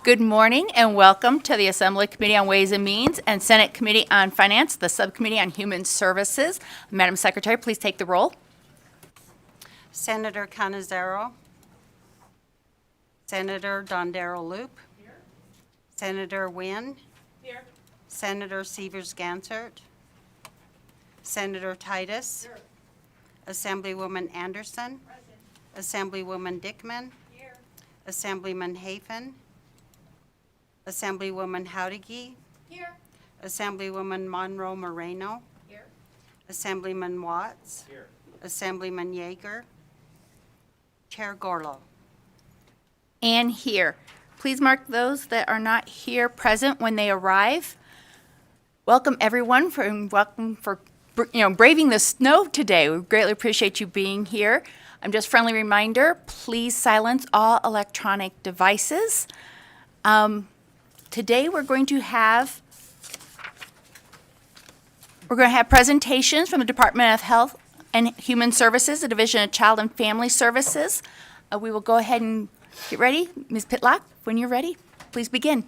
Good morning and welcome to the Assembly Committee on Ways and Means and Senate Committee on Finance, the Subcommittee on Human Services. Madam Secretary, please take the roll. Senator Canizaro. Senator Dondero Loop. Here. Senator Wynn. Here. Senator Severs-Gansert. Senator Titus. Here. Assemblywoman Anderson. Present. Assemblywoman Dickman. Here. Assemblyman Hafen. Assemblywoman Howdigi. Here. Assemblywoman Monroe Moreno. Here. Assemblyman Watts. Here. Assemblyman Yeager. Chair Gorlow. And here. Please mark those that are not here present when they arrive. Welcome everyone for braving the snow today. We greatly appreciate you being here. Just a friendly reminder, please silence all electronic devices. Today we're going to have presentations from the Department of Health and Human Services, the Division of Child and Family Services. We will go ahead and get ready. Ms. Pitlock, when you're ready, please begin.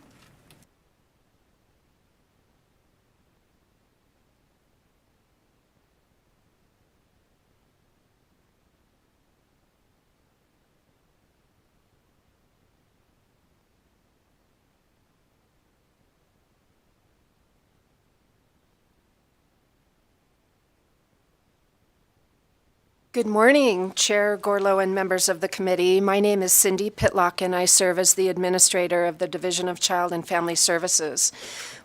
Good morning, Chair Gorlow and members of the committee. My name is Cindy Pitlock, and I serve as the administrator of the Division of Child and Family Services.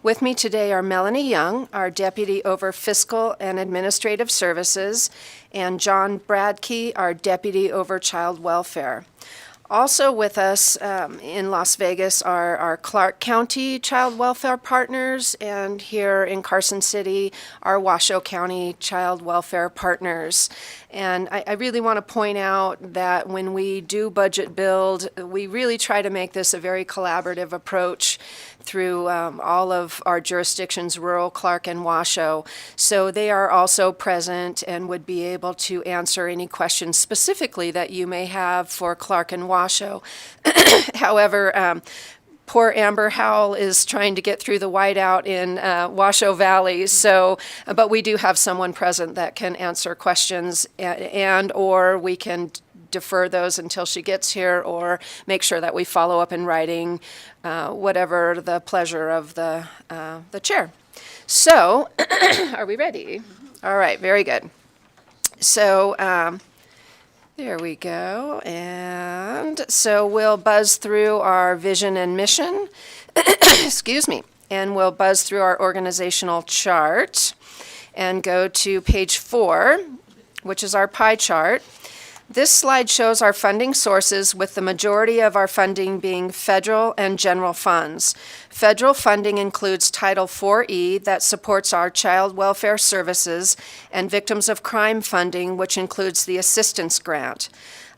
With me today are Melanie Young, our deputy over fiscal and administrative services, and John Bradkey, our deputy over child welfare. Also with us in Las Vegas are our Clark County Child Welfare Partners, and here in Carson City, our Washoe County Child Welfare Partners. And I really want to point out that when we do budget build, we really try to make this a very collaborative approach through all of our jurisdictions, rural, Clark, and Washoe. So they are also present and would be able to answer any questions specifically that you may have for Clark and Washoe. However, poor Amber Howell is trying to get through the whiteout in Washoe Valley, but we do have someone present that can answer questions or we can defer those until she gets here or make sure that we follow up in writing, whatever the pleasure of the chair. So, are we ready? All right, very good. So, there we go. And so we'll buzz through our vision and mission, excuse me, and we'll buzz through our organizational chart and go to page 4, which is our pie chart. This slide shows our funding sources, with the majority of our funding being federal and general funds. Federal funding includes Title 4E that supports our child welfare services and victims of crime funding, which includes the assistance grant.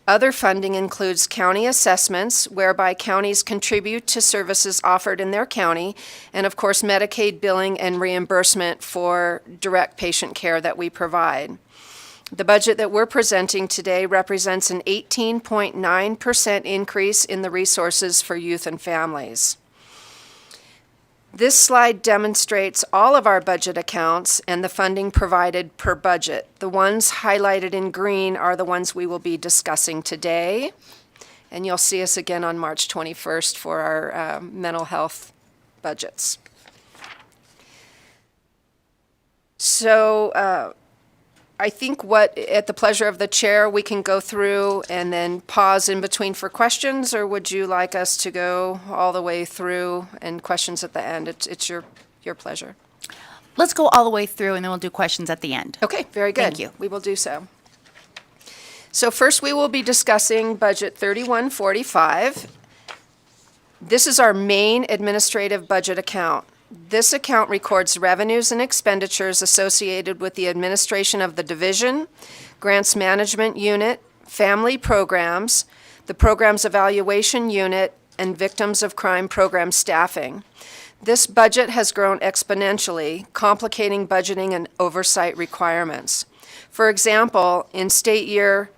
Other funding includes county assessments, whereby counties contribute to services offered in their county, and of course Medicaid billing and reimbursement for direct patient care that we provide. The budget that we're presenting today represents an 18.9% increase in the resources for youth and families. This slide demonstrates all of our budget accounts and the funding provided per budget. The ones highlighted in green are the ones we will be discussing today, and you'll see us again on March 21st for our mental health budgets. So, I think at the pleasure of the chair, we can go through and then pause in between for questions, or would you like us to go all the way through and questions at the end? It's your pleasure. Let's go all the way through and then we'll do questions at the end. Okay, very good. Thank you. We will do so. So first we will be discussing Budget 3145. This is our main administrative budget account. This account records revenues and expenditures associated with the administration of the division, grants management unit, family programs, the programs evaluation unit, and victims of crime program staffing. This budget has grown exponentially, complicating budgeting and oversight requirements. For example, in state year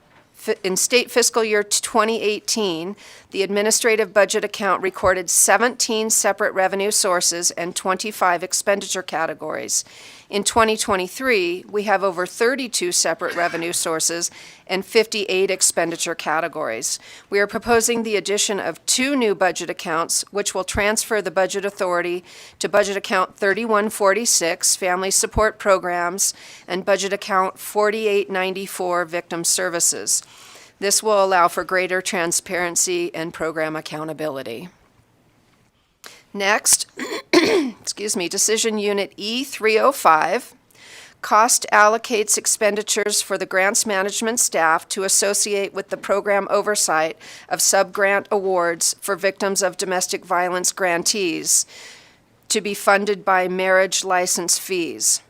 In state fiscal year 2018, the administrative budget account recorded 17 separate revenue sources and 25 expenditure categories. In 2023, we have over 32 separate revenue sources and 58 expenditure categories. We are proposing the addition of 2 new budget accounts, which will transfer the budget authority to budget account 3146, Family Support Programs, and budget account 4894, Victim Services. This will allow for greater transparency and program accountability. Next, Decision Unit E305. Cost allocates expenditures for the grants management staff to associate with the program oversight of subgrant awards for victims of domestic violence grantees to be funded by marriage license fees.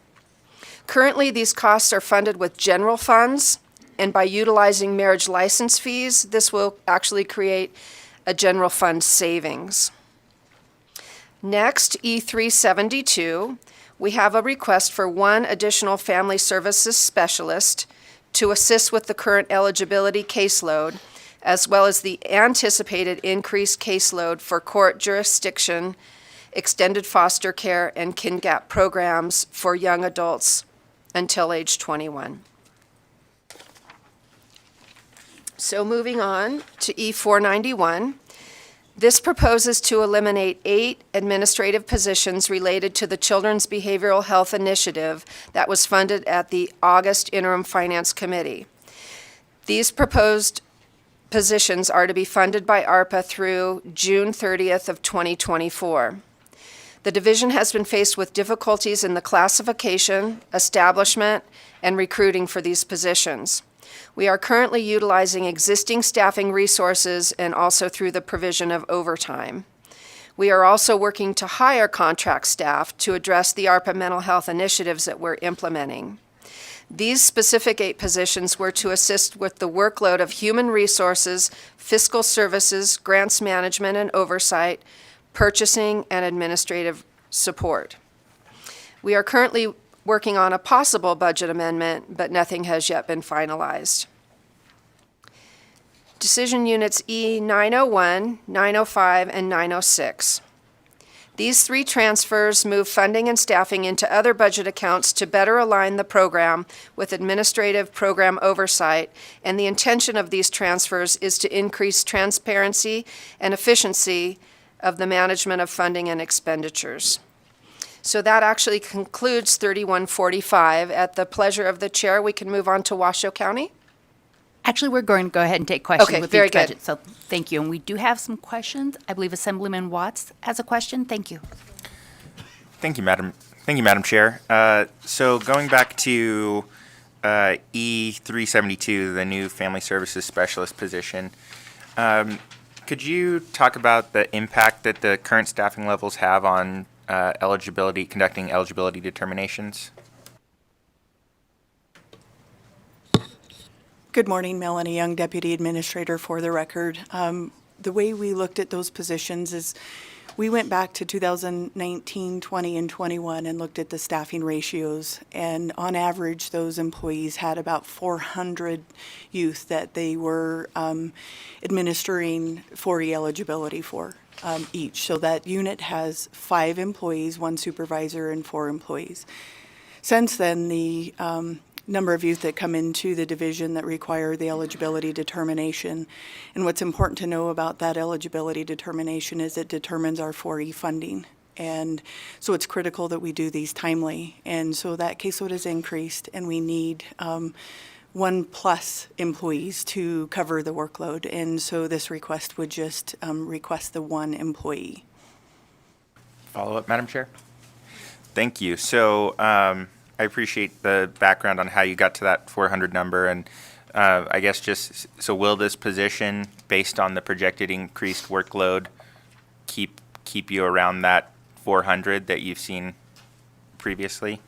Currently, these costs are funded with general funds, and by utilizing marriage license fees, this will actually create a general fund savings. Next, E372, we have a request for 1 additional family services specialist to assist with the current eligibility caseload, as well as the anticipated increased caseload for court jurisdiction, extended foster care, and KINGAP programs for young adults until age 21. So moving on to E491. This proposes to eliminate 8 administrative positions related to the Children's Behavioral Health Initiative that was funded at the August Interim Finance Committee. These proposed positions are to be funded by ARPA through June 30th of 2024. The division has been faced with difficulties in the classification, establishment, and recruiting for these positions. We are currently utilizing existing staffing resources and also through the provision of overtime. We are also working to hire contract staff to address the ARPA mental health initiatives that we're implementing. These specific 8 positions were to assist with the workload of human resources, fiscal services, grants management and oversight, purchasing, and administrative support. We are currently working on a possible budget amendment, but nothing has yet been finalized. Decision Units E901, 905, and 906. These 3 transfers move funding and staffing into other budget accounts to better align the program with administrative program oversight, and the intention of these transfers is to increase transparency and efficiency of the management of funding and expenditures. So that actually concludes 3145. At the pleasure of the chair, we can move on to Washoe County. Actually, we're going to go ahead and take questions Okay, with very each good. budget. So thank you. And we do have some questions. I believe Assemblyman Watts has a question. Thank you. Thank you, Madam Chair. So going back to E372, the new Family Services Specialist position, could you talk about the impact that the current staffing levels have on conducting eligibility determinations? Good morning, Melanie Young, Deputy Administrator for the record. The way we looked at those positions is we went back to 2019, 20, and 21 and looked at the staffing ratios. And on average, those employees had about 400 youth that they were administering 40 eligibility for each. So that unit has 5 employees, 1 supervisor, and 4 employees. Since then, the number of youth that come into the division that require the eligibility determination. And what's important to know about that eligibility determination is it determines our 4E funding. And so it's critical that we do these timely. And so that caseload has increased, and we need 1+ employees to cover the workload. And so this request would just request the 1 employee. Follow up, Madam Chair? Thank you. So I appreciate the background on how you got to that 400 number, and I guess so will this position, based on the projected increased workload, keep you around that 400 that you've seen previously?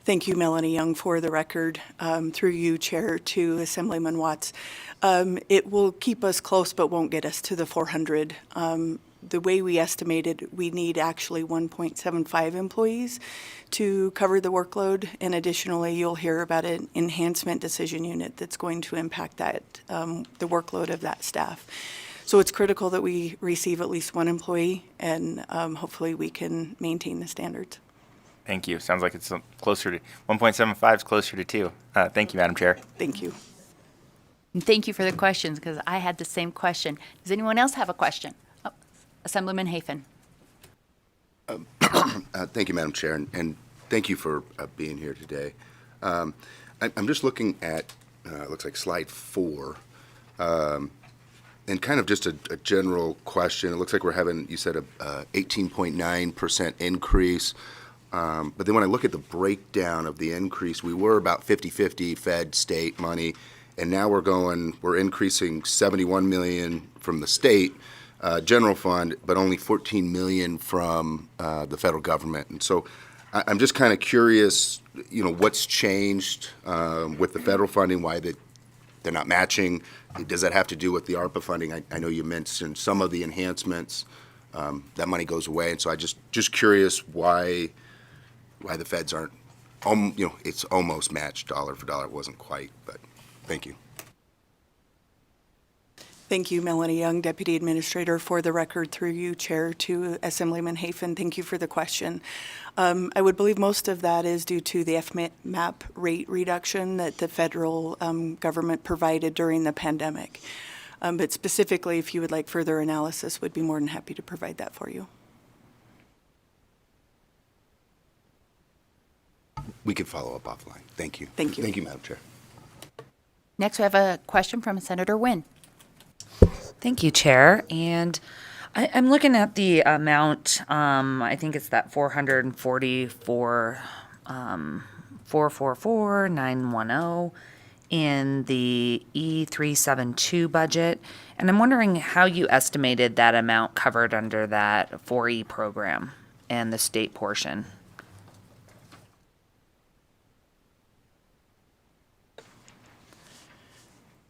Thank you, Melanie Young, for the record. Through you, Chair, to Assemblyman Watts. It will keep us close but won't get us to the 400. the way we estimated, we need actually 1.75 employees to cover the workload. And additionally, you'll hear about an enhancement decision unit that's going to impact that, the workload of that staff. So it's critical that we receive at least one employee, and hopefully we can maintain the standards. Thank you. Sounds like it's closer to 1.75 is closer to 2. Thank you, Madam Chair. Thank you. And thank you for the questions, because I had the same question. Does anyone else have a question? Oh, Assemblyman Hafen. Thank you, Madam Chair, and thank you for being here today. I'm just looking at, it looks like slide 4, and kind of just a general question. It looks like we're having, you said, a 18.9% increase. But then when I look at the breakdown of the increase, we were about 50-50 Fed, state money, and now we're increasing 71 million from the state general fund, but only 14 million from the federal government. And so I'm just kind of curious, what's changed with the federal funding, why they're not matching. Does that have to do with the ARPA funding? I know you mentioned some of the enhancements, that money goes away. And so I just curious why the feds aren't, it's almost matched dollar for dollar. It wasn't quite, but thank you. Thank you, Melanie Young, Deputy Administrator. For the record, through you, Chair, to Assemblyman Hafen, thank you for the question. I would believe most of that is due to the FMAP rate reduction that the federal government provided during the pandemic. But specifically, if you would like further analysis, would be more than happy to provide that for you. We could follow up offline. Thank you. Thank you. Thank you, Madam Chair. Next, we have a question from Senator Nguyen. Thank you, Chair. And I'm looking at the amount, I think it's that 444,910 in the E372 budget. And I'm wondering how you estimated that amount covered under that 4E program and the state portion.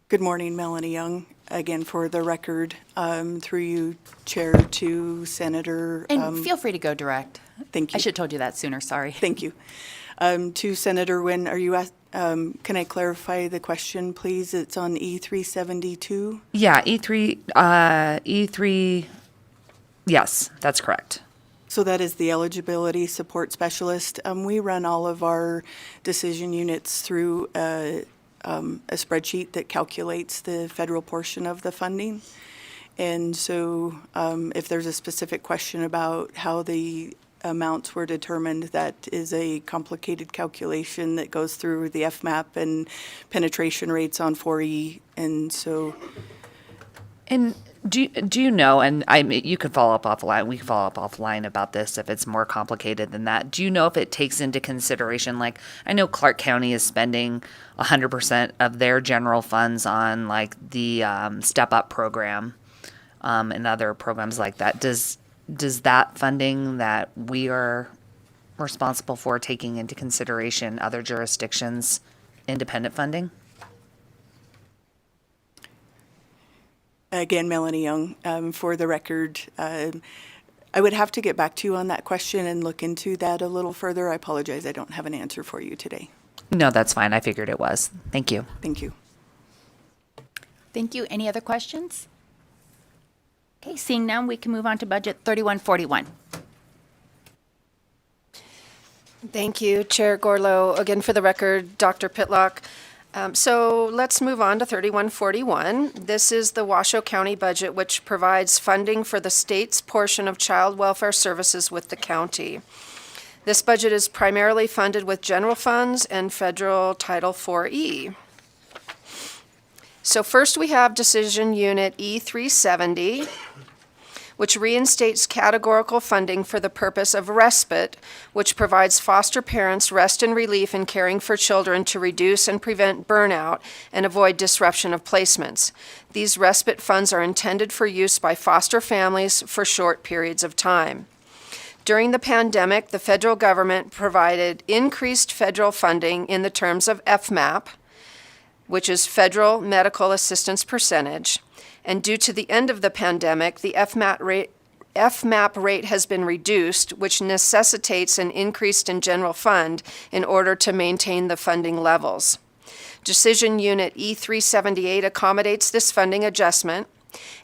Good morning, Melanie Young. Again, for the record, through you, Chair, to Senator. And feel free to go direct. Thank you. I should have told you that sooner, sorry. Thank you. To Senator Nguyen, are you can I clarify the question, please? It's on E372. Yeah, E3, yes, that's correct. So that is the eligibility support specialist. We run all of our decision units through a spreadsheet that calculates the federal portion of the funding. And so if there's a specific question about how the amounts were determined, that is a complicated calculation that goes through the FMAP and penetration rates on 4E. And so. And do you know, and you could follow up offline, we can follow up offline about this if it's more complicated than that. Do you know if it takes into consideration, like, I know Clark County is spending 100% of their general funds on like the Step Up program and other programs like that. Does that funding that we are responsible for taking into consideration other jurisdictions' independent funding? Again, Melanie Young, for the record, I would have to get back to you on that question and look into that a little further. I apologize, I don't have an answer for you today. No, that's fine. I figured it was. Thank you. Thank you. Thank you. Any other questions? Okay, seeing none, we can move on to Budget 3141. Thank you, Chair Gorlow. Again, for the record, Dr. Pitlock. So let's move on to 3141. This is the Washoe County budget, which provides funding for the state's portion of child welfare services with the county. This budget is primarily funded with general funds and federal Title 4E. So first we have Decision Unit E370, which reinstates categorical funding for the purpose of respite, which provides foster parents rest and relief in caring for children to reduce and prevent burnout and avoid disruption of placements. These respite funds are intended for use by foster families for short periods of time. During the pandemic, the federal government provided increased federal funding in the terms of FMAP, which is Federal Medical Assistance Percentage, and due to the end of the pandemic, the FMAP FMAP rate has been reduced, which necessitates an increase in general fund in order to maintain the funding levels. Decision Unit E378 accommodates this funding adjustment,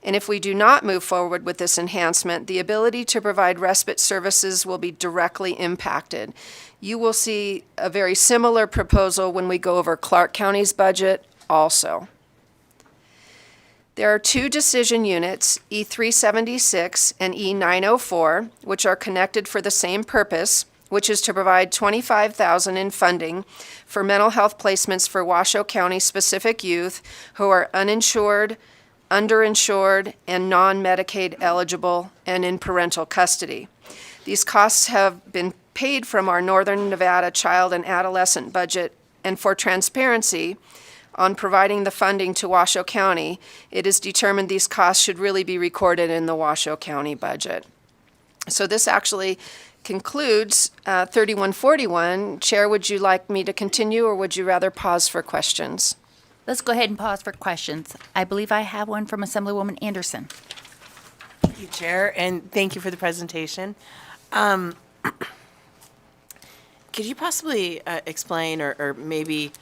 and if we do not move forward with this enhancement, the ability to provide respite services will be directly impacted. You will see a very similar proposal when we go over Clark County's budget also. There are two decision units, E376 and E904, which are connected for the same purpose, which is to provide $25,000 in funding for mental health placements for Washoe County specific youth who are uninsured, underinsured, and non-Medicaid eligible and in parental custody. These costs have been paid from our Northern Nevada child and adolescent budget, and for transparency on providing the funding to Washoe County, it is determined these costs should really be recorded in the Washoe County budget. So this actually concludes 3141. Chair, would you like me to continue, or would you rather pause for questions? Let's go ahead and pause for questions. I believe I have one from Assemblywoman Anderson. Thank you, Chair, and thank you for the presentation. Could you possibly explain or maybe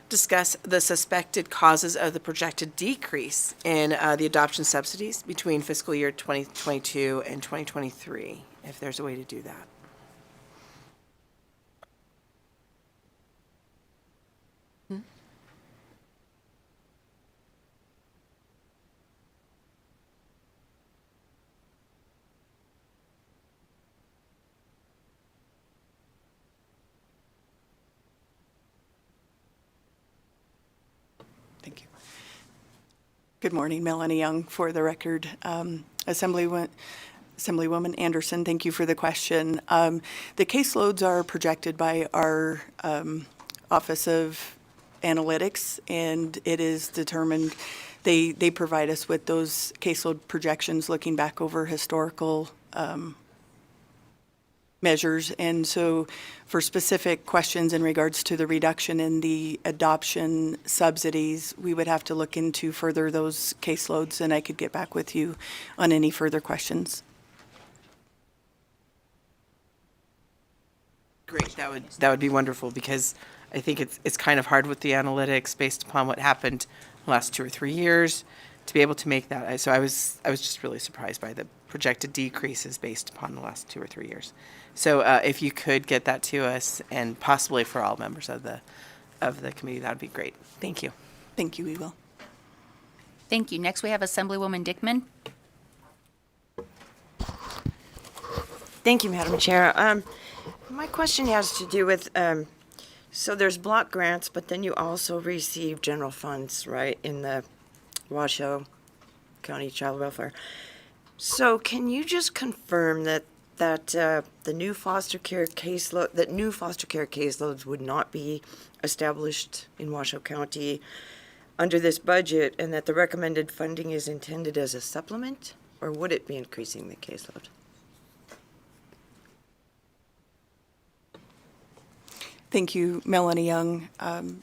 discuss the suspected causes of the projected decrease in the adoption subsidies between fiscal year 2022 and 2023, if there's a way to do that? Thank you. Good morning, Melanie Young, for the record. Assemblywoman Anderson, thank you for the question. The caseloads are projected by our Office of Analytics, and it is determined, they provide us with those caseload projections looking back over historical measures. And so for specific questions in regards to the reduction in the adoption subsidies, we would have to look into further those caseloads, and I could get back with you on any further questions. Great, that would be wonderful, because I think it's kind of hard with the analytics based upon what happened the last 2 or 3 years to be able to make that. So I was just really surprised by the projected decreases based upon the last 2 or 3 years. So if you could get that to us, and possibly for all members of the committee, that would be great. Thank you. Thank you, we will. Thank you. Next, we have Assemblywoman Dickman. Thank you, Madam Chair. My question has to do with, so there's block grants, but then you also receive general funds, right, in the Washoe County Child Welfare. So can you just confirm that the new foster care caseloads would not be established in Washoe County under this budget, and that the recommended funding is intended as a supplement, or would it be increasing the caseload? Thank you, Melanie Young,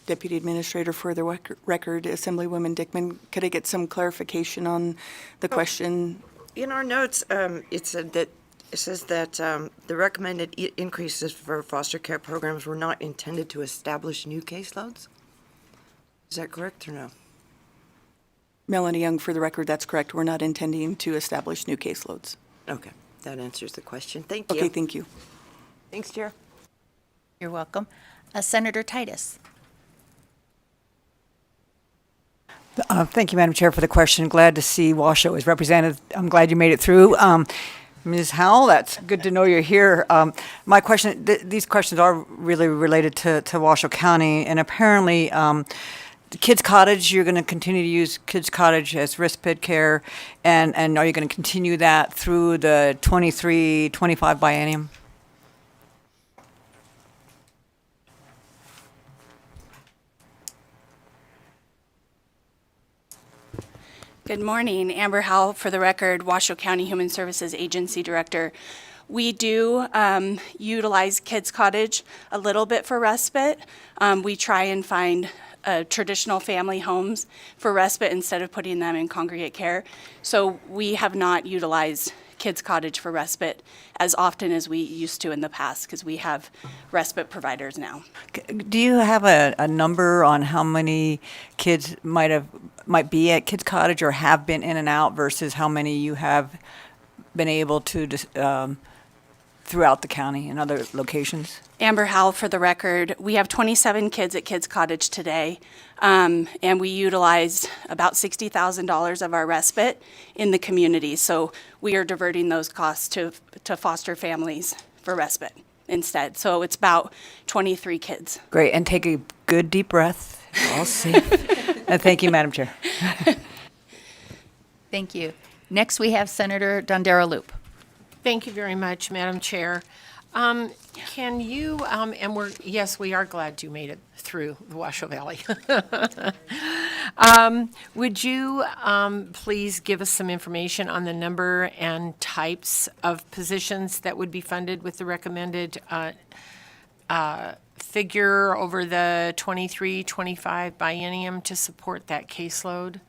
Deputy Administrator for the record. Assemblywoman Dickman, could I get some clarification on the question? In our notes, it says that the recommended increases for foster care programs were not intended to establish new caseloads. Is that correct or no? Melanie Young, for the record, that's correct. We're not intending to establish new caseloads. Okay, that answers the question. Thank you. Okay, thank you. Thanks, Chair. You're welcome. Senator Titus. Thank you, Madam Chair, for the question. Glad to see Washoe is represented. I'm glad you made it through. Ms. Howell, that's good to know you're here. My question, these questions are really related to Washoe County, and apparently Kids Cottage, you're going to continue to use Kids Cottage as respite care, and are you going to continue that through the 23-25 biennium? Good morning, Amber Howell, for the record, Washoe County Human Services Agency Director. We do utilize Kids Cottage a little bit for respite. We try and find traditional family homes for respite instead of putting them in congregate care. So we have not utilized Kids Cottage for respite as often as we used to in the past because we have respite providers now. Do you have a number on how many kids might be at Kids Cottage or have been in and out versus how many you have been able to throughout the county and other locations? Amber Howell, for the record, we have 27 kids at Kids Cottage today, and we utilized about $60,000 of our respite in the community. So we are diverting those costs to foster families for respite instead. So it's about 23 kids. Great, and take a good deep breath. All safe. Thank you, Madam Chair. Thank you. Next, we have Senator Dondero Loop. Thank you very much, Madam Chair. Can you, yes, we are glad you made it through the Washoe Valley. Would you please give us some information on the number and types of positions that would be funded with the recommended figure over the 23-25 biennium to support that caseload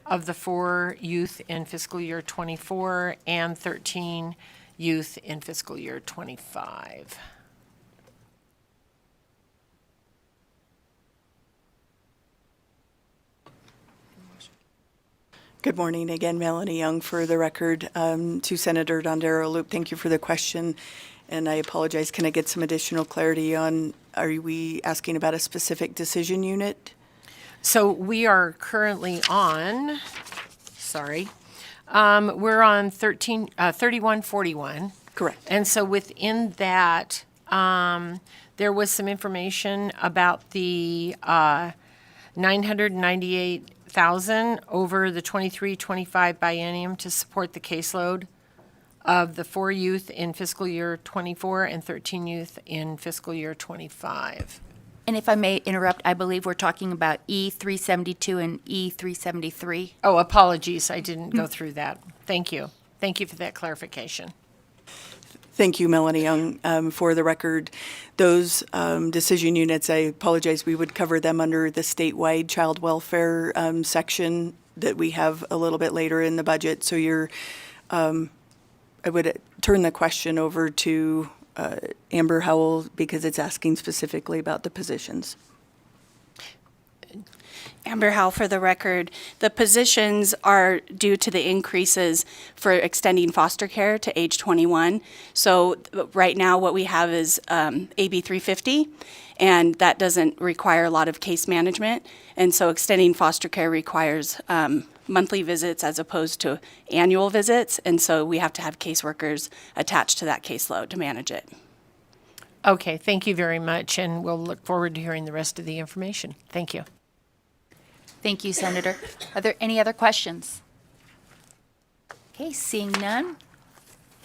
of the 4 youth in fiscal year 24 and 13 youth in fiscal year 25? Good morning again, Melanie Young for the record. To Senator Dondero Loop, thank you for the question. And I apologize, can I get some additional clarity on, are we asking about a specific decision unit? So we are currently on, we're on 3141. Correct. And so within that, there was some information about the 998,000 over the 23-25 biennium to support the caseload of the 4 youth in fiscal year 24 and 13 youth in fiscal year 25. And if I may interrupt, I believe we're talking about E372 and E373. Oh, apologies, I didn't go through that. Thank you. Thank you for that clarification. Thank you, Melanie Young. For the record, those decision units, I apologize, we would cover them under the statewide child welfare section that we have a little bit later in the budget. So I would turn the question over to Amber Howell because it's asking specifically about the positions. Amber Howell, for the record, the positions are due to the increases for extending foster care to age 21. So right now what we have is AB 350, and that doesn't require a lot of case management. And so extending foster care requires monthly visits as opposed to annual visits. And so we have to have caseworkers attached to that caseload to manage it. Okay, thank you very much, and we'll look forward to hearing the rest of the information. Thank you. Thank you, Senator. Are there any other questions? Okay, seeing none,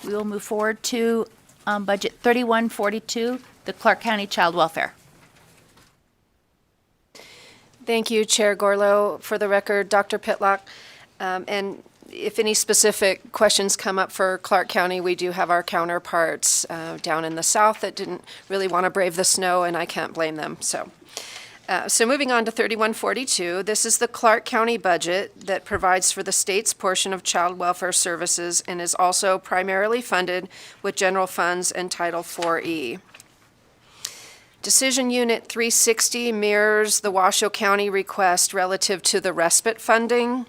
we will move forward to Budget 3142, the Clark County Child Welfare. Thank you, Chair Gorlow. For the record, Dr. Pitlock. And if any specific questions come up for Clark County, we do have our counterparts down in the south that didn't really want to brave the snow, and I can't blame them. So moving on to 3142, this is the Clark County budget that provides for the state's portion of child welfare services and is also primarily funded with general funds and Title IV-E. Decision Unit 360 mirrors the Washoe County request relative to the respite funding.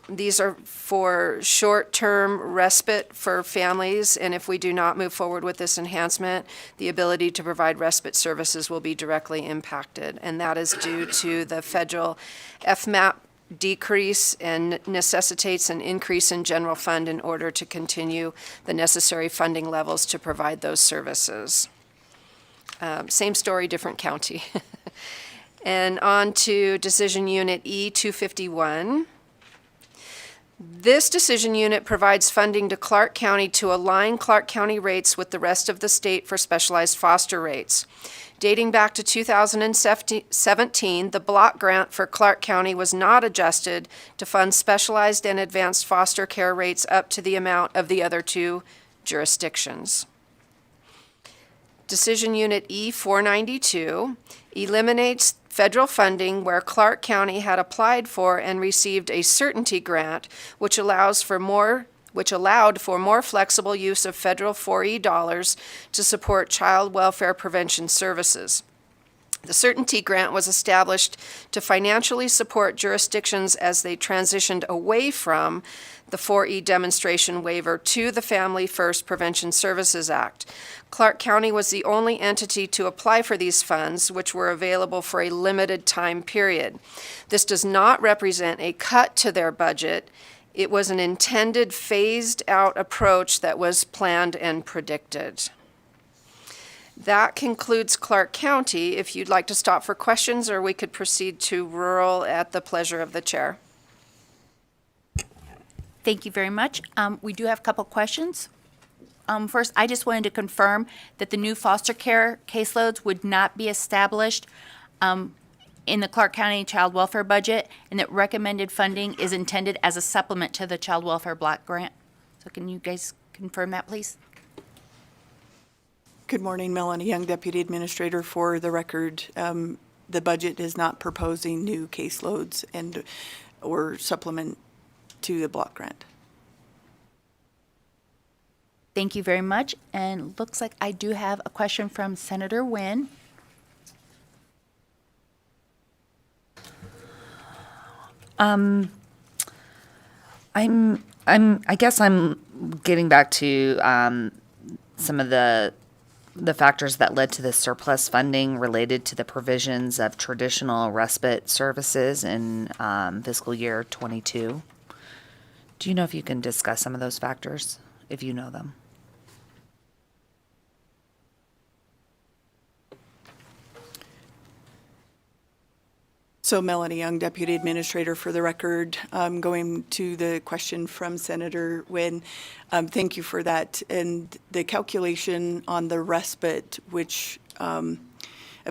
These are for short-term respite for families, and if we do not move forward with this enhancement, the ability to provide respite services will be directly impacted, and that is due to the federal FMAP decrease and necessitates an increase in general fund in order to continue the necessary funding levels to provide those services. Same story, different county. And on to Decision Unit E251. This decision unit provides funding to Clark County to align Clark County rates with the rest of the state for specialized foster rates. Dating back to 2017, the block grant for Clark County was not adjusted to fund specialized and advanced foster care rates up to the amount of the other 2 jurisdictions. Decision Unit E492 eliminates federal funding where Clark County had applied for and received a certainty grant, which allows for more which allowed for more flexible use of federal 4E dollars to support child welfare prevention services. The Certainty Grant was established to financially support jurisdictions as they transitioned away from the 4E demonstration waiver to the Family First Prevention Services Act. Clark County was the only entity to apply for these funds, which were available for a limited time period. This does not represent a cut to their budget. It was an intended phased-out approach that was planned and predicted. That concludes Clark County. If you'd like to stop for questions, or we could proceed to rural at the pleasure of the chair. Thank you very much. We do have a couple questions. First, I just wanted to confirm that the new foster care caseloads would not be established in the Clark County Child Welfare budget, and that recommended funding is intended as a supplement to the Child Welfare Block Grant. So can you guys confirm that, please? Good morning, Melanie Young, Deputy Administrator. For the record, the budget is not proposing new caseloads and or supplement to the block grant. Thank you very much. And looks like I do have a question from Senator Wynn. I guess I'm getting back to some of the factors that led to the surplus funding related to the provisions of traditional respite services in fiscal year 22. Do you know if you can discuss some of those factors, if you know them? So Melanie Young, Deputy Administrator. For the record, going to the question from Senator Wynn, thank you for that. And the calculation on the respite, which I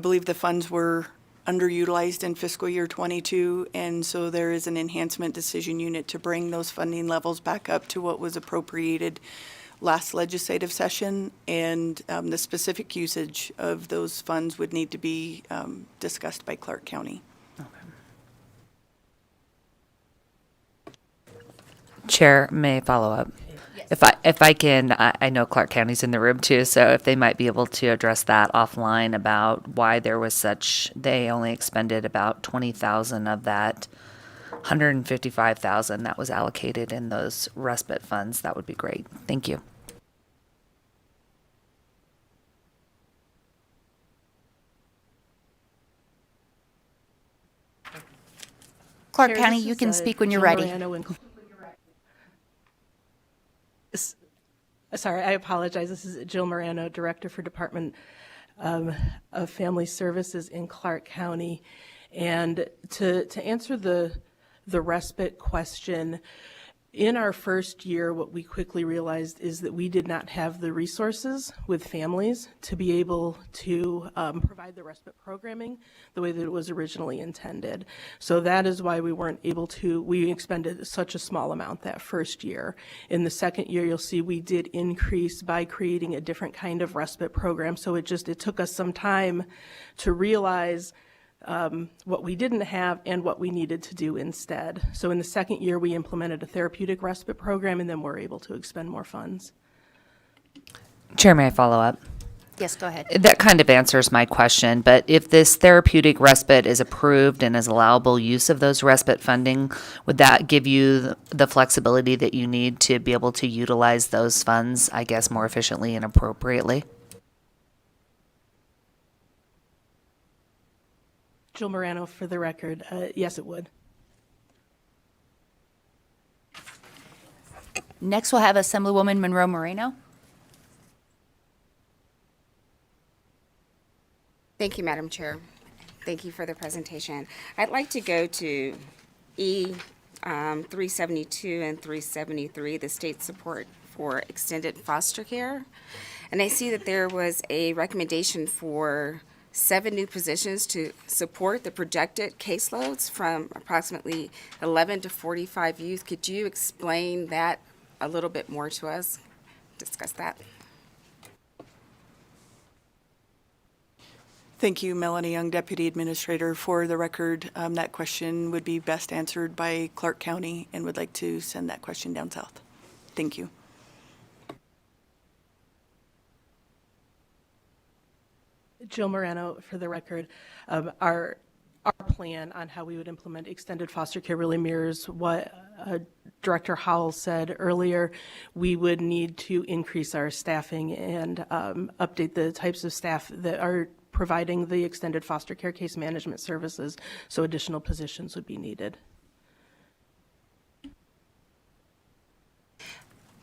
believe the funds were underutilized in fiscal year 22, and so there is an enhancement decision unit to bring those funding levels back up to what was appropriated last legislative session, and the specific usage of those funds would need to be discussed by Clark County. Chair, may I follow up? If I can, I know Clark County's in the room too, so if they might be able to address that offline about why there was they only expended about 20,000 of that 155,000 that was allocated in those respite funds, that would be great. Thank you. Clark County, you can speak when you're ready. Sorry, I apologize. This is Jill Morano, Director for Department of Family Services in Clark County. And to answer the respite question, in our first year, what we quickly realized is that we did not have the resources with families to be able to provide the respite programming the way that it was originally intended. So that is why we weren't able to, we expended such a small amount that first year. In the second year, you'll see we did increase by creating a different kind of respite program. So it took us some time to realize what we didn't have and what we needed to do instead. So in the second year, we implemented a therapeutic respite program, and then we're able to expend more funds. Chair, may I follow up? Yes, go ahead. That kind of answers my question, but if this therapeutic respite is approved and is allowable use of those respite funding, would that give you the flexibility that you need to be able to utilize those funds, I guess, more efficiently and appropriately? Jill Morano, for the record, yes, it would. Next, we'll have Assemblywoman Monroe Moreno. Thank you, Madam Chair. Thank you for the presentation. I'd like to go to E 372 and 373, the state support for extended foster care. And I see that there was a recommendation for 7 new positions to support the projected caseloads from approximately 11 to 45 youth. Could you explain that a little bit more to us? Discuss that. Thank you, Melanie Young, Deputy Administrator. For the record, that question would be best answered by Clark County, and would like to send that question down south. Thank you. Jill Morano, for the record. Our plan on how we would implement extended foster care really mirrors what Director Howell said earlier. We would need to increase our staffing and update the types of staff that are providing the extended foster care case management services, so additional positions would be needed.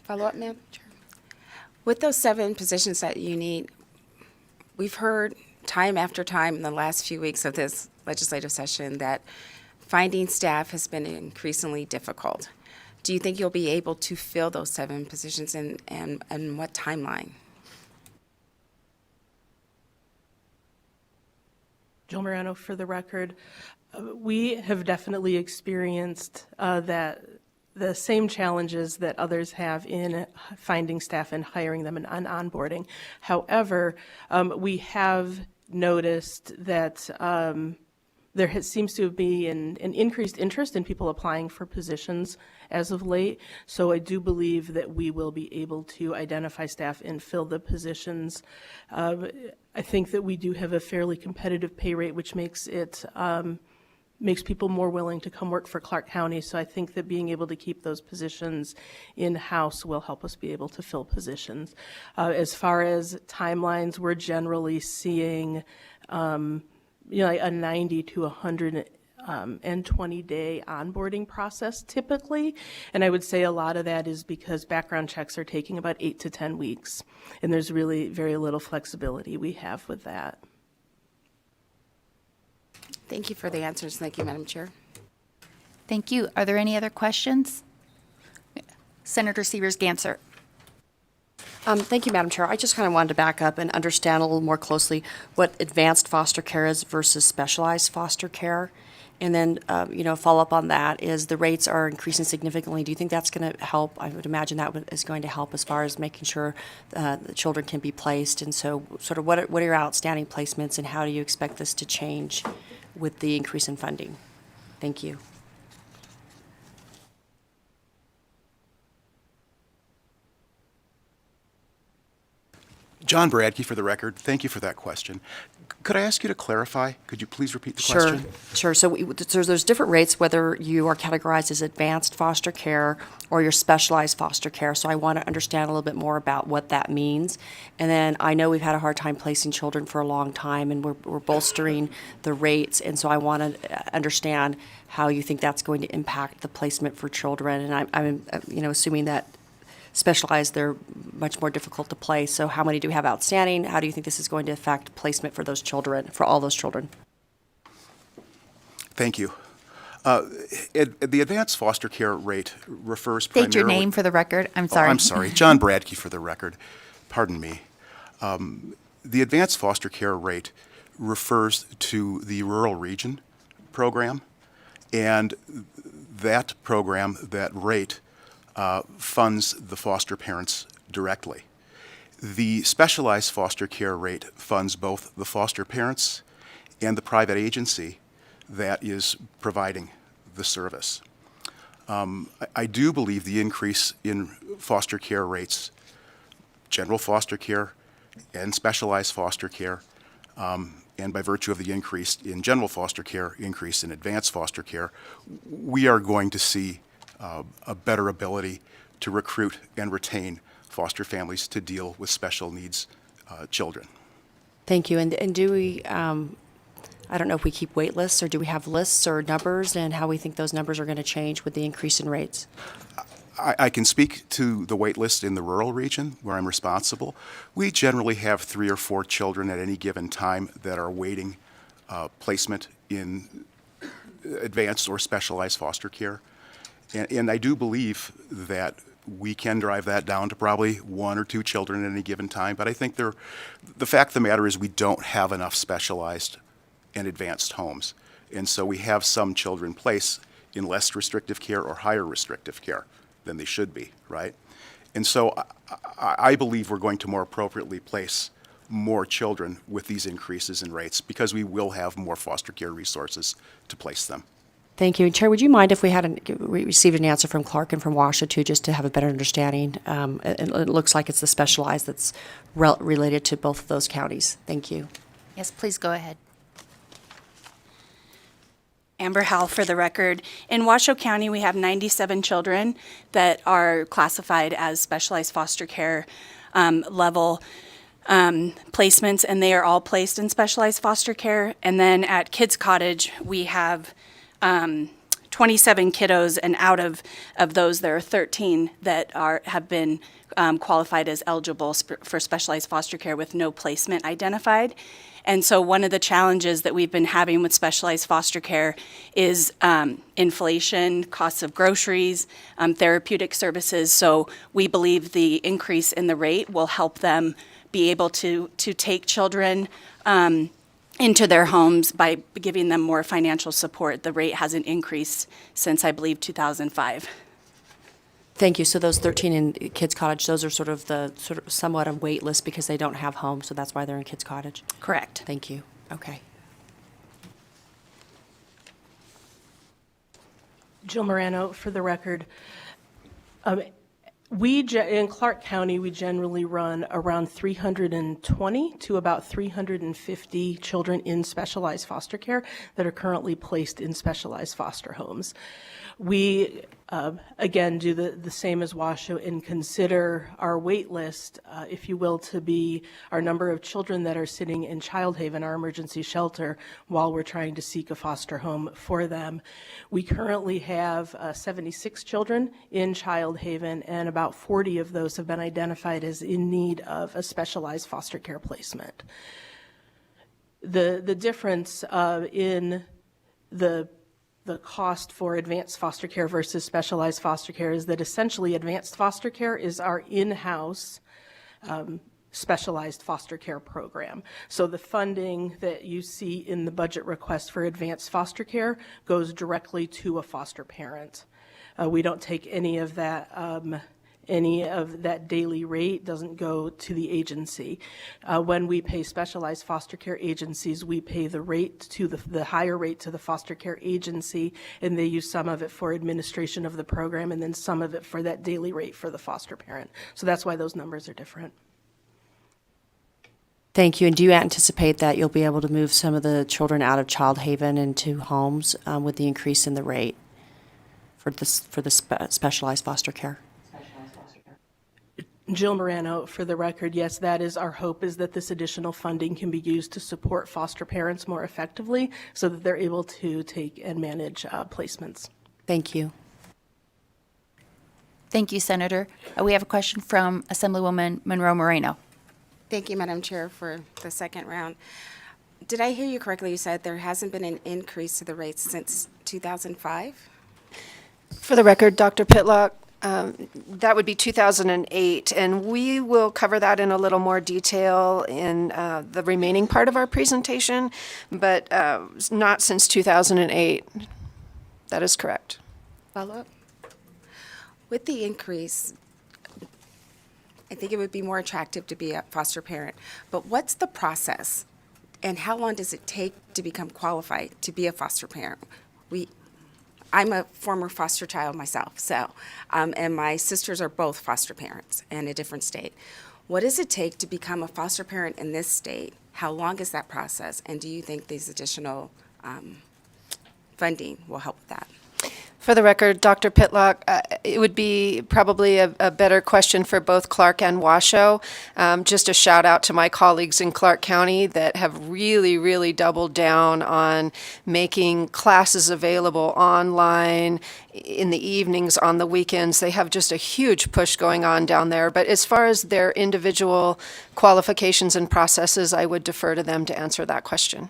Follow up, ma'am? Sure. With those 7 positions that you need, we've heard time after time in the last few weeks of this legislative session that finding staff has been increasingly difficult. Do you think you'll be able to fill those 7 positions, and what timeline? Jill Morano, for the record. We have definitely experienced that the same challenges that others have in finding staff and hiring them and onboarding. However, we have noticed that there seems to be an increased interest in people applying for positions as of late. So I do believe that we will be able to identify staff and fill the positions. I think that we do have a fairly competitive pay rate, which makes it makes people more willing to come work for Clark County. So I think that being able to keep those positions in-house will help us be able to fill positions. As far as timelines, we're generally seeing like a 90 to 120-day onboarding process typically. And I would say a lot of that is because background checks are taking about 8 to 10 weeks. And there's really very little flexibility we have with that. Thank you for the answers. Thank you, Madam Chair. Thank you. Are there any other questions? Senator Severs-Ganser. Thank you, Madam Chair. I just kind of wanted to back up and understand a little more closely what advanced foster care is versus specialized foster care. And then, follow up on that is the rates are increasing significantly. Do you think that's going to help? I would imagine that is going to help as far as making sure the children can be placed. And so sort of what are your outstanding placements, and how do you expect this to change with the increase in funding? Thank you. John Bradkey, for the record. Thank you for that question. Could I ask you to clarify? Could you please repeat the question? Sure. So there's different rates whether you are categorized as advanced foster care or your specialized foster care. So I want to understand a little bit more about what that means. And then I know we've had a hard time placing children for a long time, and we're bolstering the rates. And so I want to understand how you think that's going to impact the placement for children. And I'm assuming that specialized, they're much more difficult to place. So how many do we have outstanding? How do you think this is going to affect placement for those children, for all those children? Thank you. The advanced foster care rate refers primarily... State your name for the record. I'm sorry. Oh, I'm sorry. John Bradkey, for the record. Pardon me. The advanced foster care rate refers to the rural region program, and that program, that rate, funds the foster parents directly. The specialized foster care rate funds both the foster parents and the private agency that is providing the service. I do believe the increase in foster care rates, general foster care and specialized foster care, and by virtue of the increase in general foster care, increase in advanced foster care, we are going to see a better ability to recruit and retain foster families to deal with special needs children. Thank you. And do we, I don't know if we keep wait lists, or do we have lists or numbers, and how we think those numbers are going to change with the increase in rates? I can speak to the wait list in the rural region where I'm responsible. We generally have 3 or 4 children at any given time that are waiting placement in advanced or specialized foster care. And I do believe that we can drive that down to probably 1 or 2 children at any given time. But I think the fact of the matter is we don't have enough specialized and advanced homes. And so we have some children placed in less restrictive care or higher restrictive care than they should be, right? And so I believe we're going to more appropriately place more children with these increases in rates because we will have more foster care resources to place them. Thank you. And Chair, would you mind if we we received an answer from Clark and from Washoe too, just to have a better understanding? It looks like it's the specialized that's related to both of those counties. Thank you. Yes, please go ahead. Amber Howell for the record. In Washoe County, we have 97 children that are classified as specialized foster care level placements, and they are all placed in specialized foster care. And then at Kids Cottage, we have 27 kiddos, and out of those, there are 13 that have been qualified as eligible for specialized foster care with no placement identified. And so one of the challenges that we've been having with specialized foster care is inflation, costs of groceries, therapeutic services. So we believe the increase in the rate will help them be able to take children into their homes by giving them more financial support. The rate hasn't increased since, I believe, 2005. Thank you. So those 13 in Kids Cottage, those are sort of somewhat a wait list because they don't have homes, so that's why they're in Kids Cottage? Correct. Thank you. Okay. Jill Morano, for the record. In Clark County, we generally run around 320 to about 350 children in specialized foster care that are currently placed in specialized foster homes. We, again, do the same as Washoe and consider our wait list, if you will, to be our number of children that are sitting in Child Haven, our emergency shelter, while we're trying to seek a foster home for them. We currently have 76 children in Child Haven, and about 40 of those have been identified as in need of a specialized foster care placement. The difference in the cost for advanced foster care versus specialized foster care is that essentially advanced foster care is our in-house specialized foster care program. So the funding that you see in the budget request for advanced foster care goes directly to a foster parent. We don't take any of that daily rate doesn't go to the agency. When we pay specialized foster care agencies, we pay the rate to the higher rate to the foster care agency, and they use some of it for administration of the program and then some of it for that daily rate for the foster parent. So that's why those numbers are different. Thank you. And do you anticipate that you'll be able to move some of the children out of Child Haven into homes with the increase in the rate for the specialized foster care? Jill Morano, for the record, yes, that is our hope, is that this additional funding can be used to support foster parents more effectively so that they're able to take and manage placements. Thank you. Thank you, Senator. We have a question from Assemblywoman Monroe Moreno. Thank you, Madam Chair, for the second round. Did I hear you correctly? You said there hasn't been an increase to the rates since 2005? For the record, Dr. Pitlock, that would be 2008, and we will cover that in a little more detail in the remaining part of our presentation, but not since 2008. That is correct. Follow-up? With the increase, I think it would be more attractive to be a foster parent, but what's the process, and how long does it take to become qualified to be a foster parent? I'm a former foster child myself, so, and my sisters are both foster parents in a different state. What does it take to become a foster parent in this state? How long is that process? And do you think these additional funding will help with that? For the record, Dr. Pitlock, it would be probably a better question for both Clark and Washoe. Just a shout out to my colleagues in Clark County that have really, really doubled down on making classes available online in the evenings, on the weekends. They have just a huge push going on down there. But as far as their individual qualifications and processes, I would defer to them to answer that question.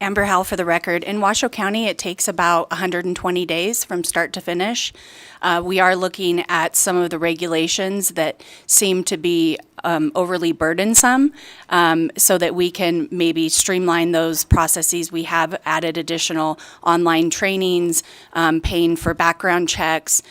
Amber Howell for the record. In Washoe County, it takes about 120 days from start to finish. We are looking at some of the regulations that seem to be overly burdensome, so that we can maybe streamline those processes. We have added additional online trainings, paying for background checks,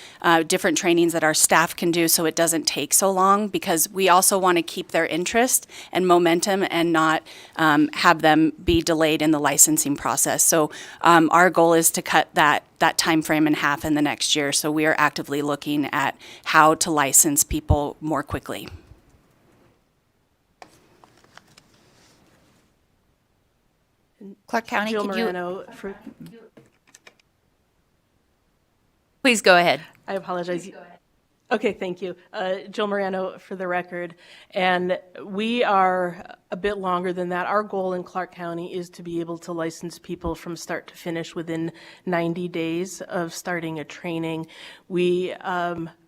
different trainings that our staff can do so it doesn't take so long, because we also want to keep their interest and momentum and not have them be delayed in the licensing process. So our goal is to cut that time frame in half in the next year. So we are actively looking at how to license people more quickly. Clark County, Jill could you, Moreno, please go ahead. I apologize. Okay, thank you. Jill Moreno for the record. And we are a bit longer than that. Our goal in Clark County is to be able to license people from start to finish within 90 days of starting a training. We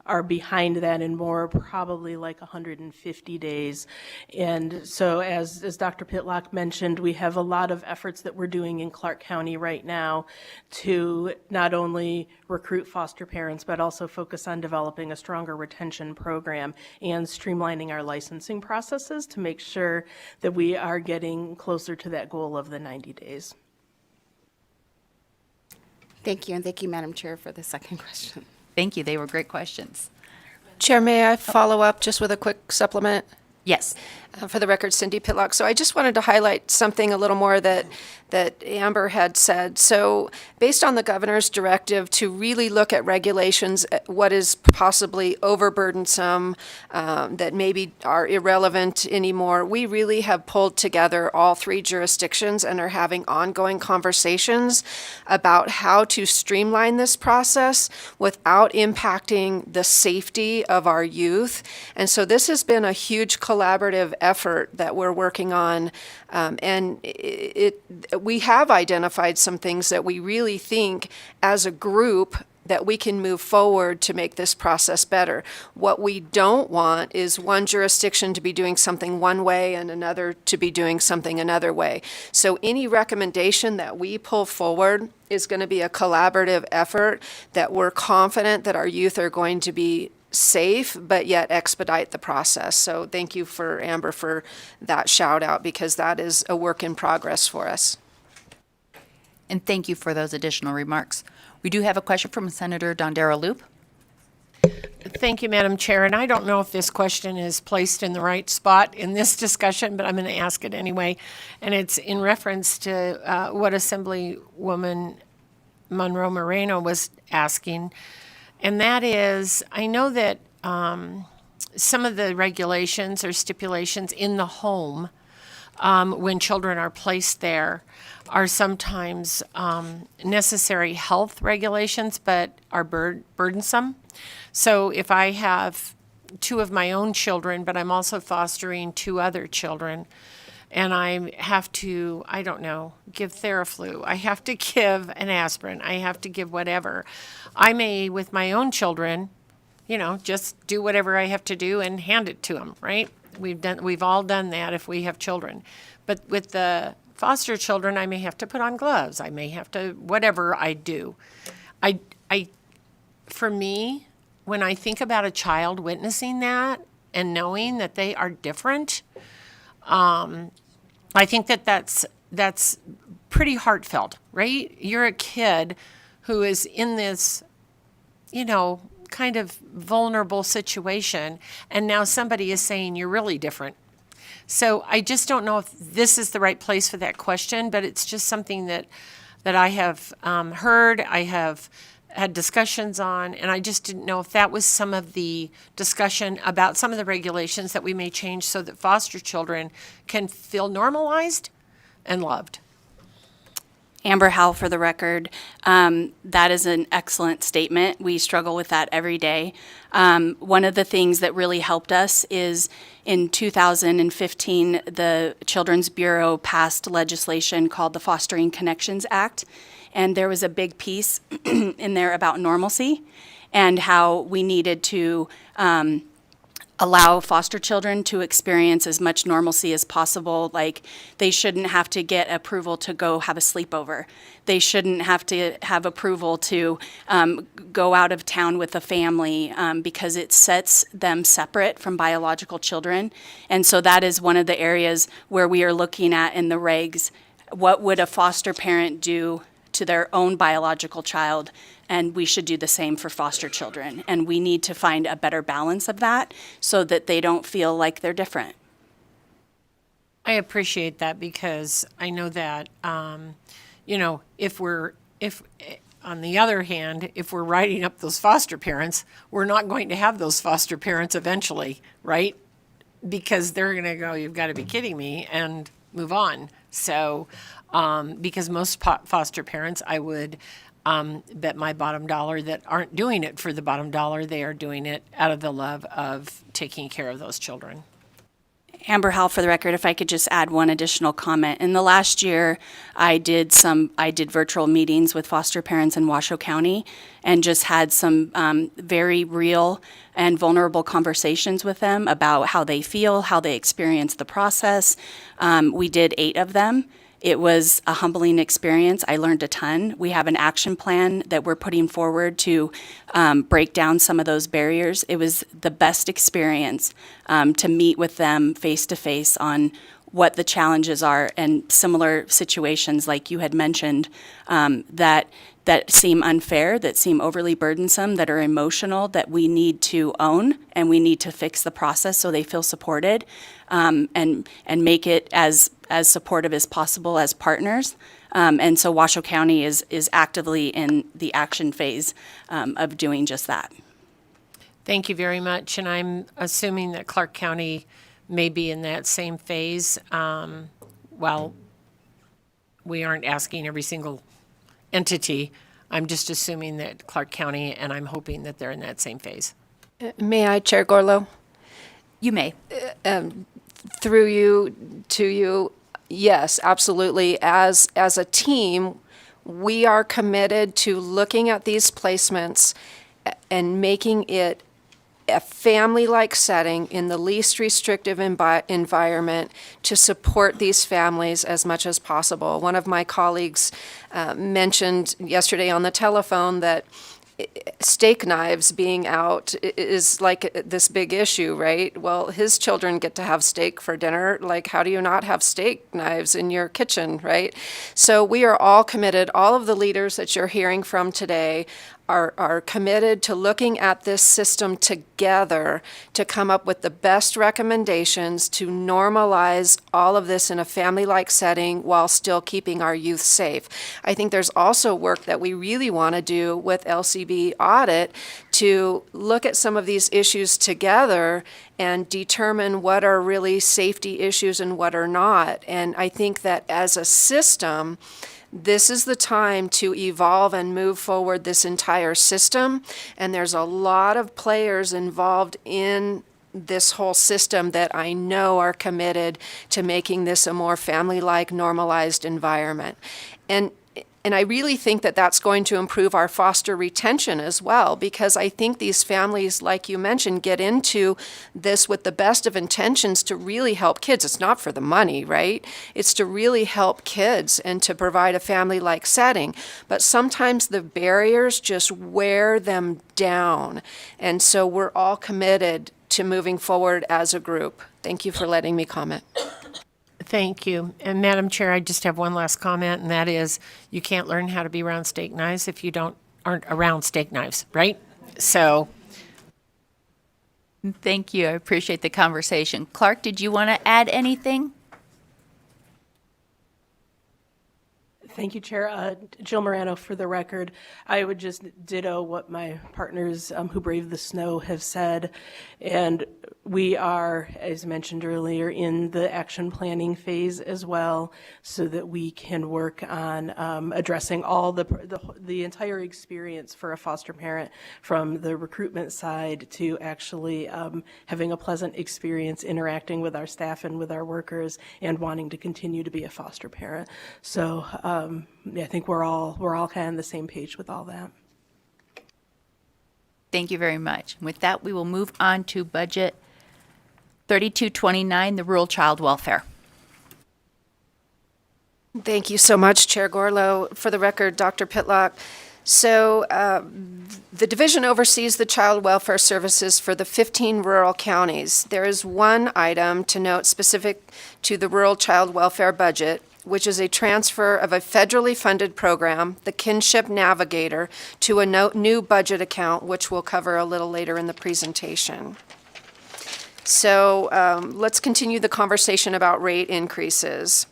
are behind that in more, probably like 150 days. And so as Dr. Pitlock mentioned, we have a lot of efforts that we're doing in Clark County right now to not only recruit foster parents, but also focus on developing a stronger retention program and streamlining our licensing processes to make sure that we are getting closer to that goal of the 90 days. Thank you, and thank you, Madam Chair, for the second question. Thank you. They were great questions. Chair, may I follow up just with a quick supplement? Yes. For the record, Cindy Pitlock. So I just wanted to highlight something a little more that Amber had said. So based on the governor's directive to really look at regulations, what is possibly overburdensome, that maybe are irrelevant anymore, we really have pulled together all three jurisdictions and are having ongoing conversations about how to streamline this process without impacting the safety of our youth. And so this has been a huge collaborative effort that we're working on, and we have identified some things that we really think as a group that we can move forward to make this process better. What we don't want is one jurisdiction to be doing something one way and another to be doing something another way. So any recommendation that we pull forward is going to be a collaborative effort that we're confident that our youth are going to be safe, but yet expedite the process. So thank you for Amber for that shout out, because that is a work in progress for us. And thank you for those additional remarks. We do have a question from Senator Dondero Loop. Thank you, Madam Chair. And I don't know if this question is placed in the right spot in this discussion, but I'm going to ask it anyway. And it's in reference to what Assemblywoman Monroe Moreno was asking. And that is, I know that some of the regulations or stipulations in the home when children are placed there are sometimes necessary health regulations, but are burdensome. So if I have two of my own children, but I'm also fostering two other children, and I have to, I don't know, give Theraflu, I have to give an aspirin, I have to give whatever. I may, with my own children, just do whatever I have to do and hand it to them, right? We've all done that if we have children. But with the foster children, I may have to put on gloves. I may have to, whatever I do. For me, when I think about a child witnessing that and knowing that they are different, I think that's pretty heartfelt, right? You're a kid who is in this, kind of vulnerable situation, and now somebody is saying you're really different. So I just don't know if this is the right place for that question, but it's just something that I have heard, I have had discussions on, and I just didn't know if that was some of the discussion about some of the regulations that we may change so that foster children can feel normalized and loved. Amber Howell for the record. That is an excellent statement. We struggle with that every day. One of the things that really helped us is in 2015, the Children's Bureau passed legislation called the Fostering Connections Act. And there was a big piece in there about normalcy and how we needed to allow foster children to experience as much normalcy as possible. Like, they shouldn't have to get approval to go have a sleepover. They shouldn't have to have approval to go out of town with a family because it sets them separate from biological children. And so that is one of the areas where we are looking at in the regs. What would a foster parent do to their own biological child? And we should do the same for foster children. And we need to find a better balance of that so that they don't feel like they're different. I appreciate that because I know that, if on the other hand, if we're writing up those foster parents, we're not going to have those foster parents eventually, right? Because they're going to go, you've got to be kidding me, and move on. So, because most foster parents, I would bet my bottom dollar that aren't doing it for the bottom dollar. They are doing it out of the love of taking care of those children. Amber Howell, for the record, if I could just add one additional comment. In the last year, I did virtual meetings with foster parents in Washoe County and just had some very real and vulnerable conversations with them about how they feel, how they experience the process. We did 8 of them. It was a humbling experience. I learned a ton. We have an action plan that we're putting forward to break down some of those barriers. It was the best experience to meet with them face to face on what the challenges are and similar situations like you had mentioned that seem unfair, that seem overly burdensome, that are emotional, that we need to own and we need to fix the process so they feel supported and make it as supportive as possible as partners. And so Washoe County is actively in the action phase of doing just that. Thank you very much. And I'm assuming that Clark County may be in that same phase. Well, we aren't asking every single entity. I'm just assuming that Clark County, and I'm hoping that they're in that same phase. May I, Chair Gorlow? You may. Through you to you, yes, absolutely. As a team, we are committed to looking at these placements and making it a family-like setting in the least restrictive environment to support these families as much as possible. One of my colleagues mentioned yesterday on the telephone that steak knives being out is like this big issue, right? Well, his children get to have steak for dinner. Like, how do you not have steak knives in your kitchen, right? So we are all committed. All of the leaders that you're hearing from today are committed to looking at this system together to come up with the best recommendations to normalize all of this in a family-like setting while still keeping our youth safe. I think there's also work that we really want to do with LCB Audit to look at some of these issues together and determine what are really safety issues and what are not. And I think that as a system, this is the time to evolve and move forward this entire system. And there's a lot of players involved in this whole system that I know are committed to making this a more family-like, normalized environment. And I really think that that's going to improve our foster retention as well, because I think these families, like you mentioned, get into this with the best of intentions to really help kids. It's not for the money, right? It's to really help kids and to provide a family-like setting. But sometimes the barriers just wear them down. And so we're all committed to moving forward as a group. Thank you for letting me comment. Thank you. And Madam Chair, I just have one last comment, and that is you can't learn how to be around steak knives if you aren't around steak knives, right? So. Thank you. I appreciate the conversation. Clark, did you want to add anything? Thank you, Chair. Jill Morano, for the record. I would just ditto what my partners who braved the snow have said. And we are, as mentioned earlier, in the action planning phase as well, so that we can work on addressing all the entire experience for a foster parent, from the recruitment side to actually having a pleasant experience interacting with our staff and with our workers and wanting to continue to be a foster parent. So I think we're all kind of on the same page with all that. Thank you very much. With that, we will move on to budget 3229, the rural child welfare. Thank you so much, Chair Gorlow. For the record, Dr. Pitlock. So the division oversees the child welfare services for the 15 rural counties. There is one item to note specific to the rural child welfare budget, which is a transfer of a federally funded program, the Kinship Navigator, to a new budget account, which we'll cover a little later in the presentation. So let's continue the conversation about rate increases.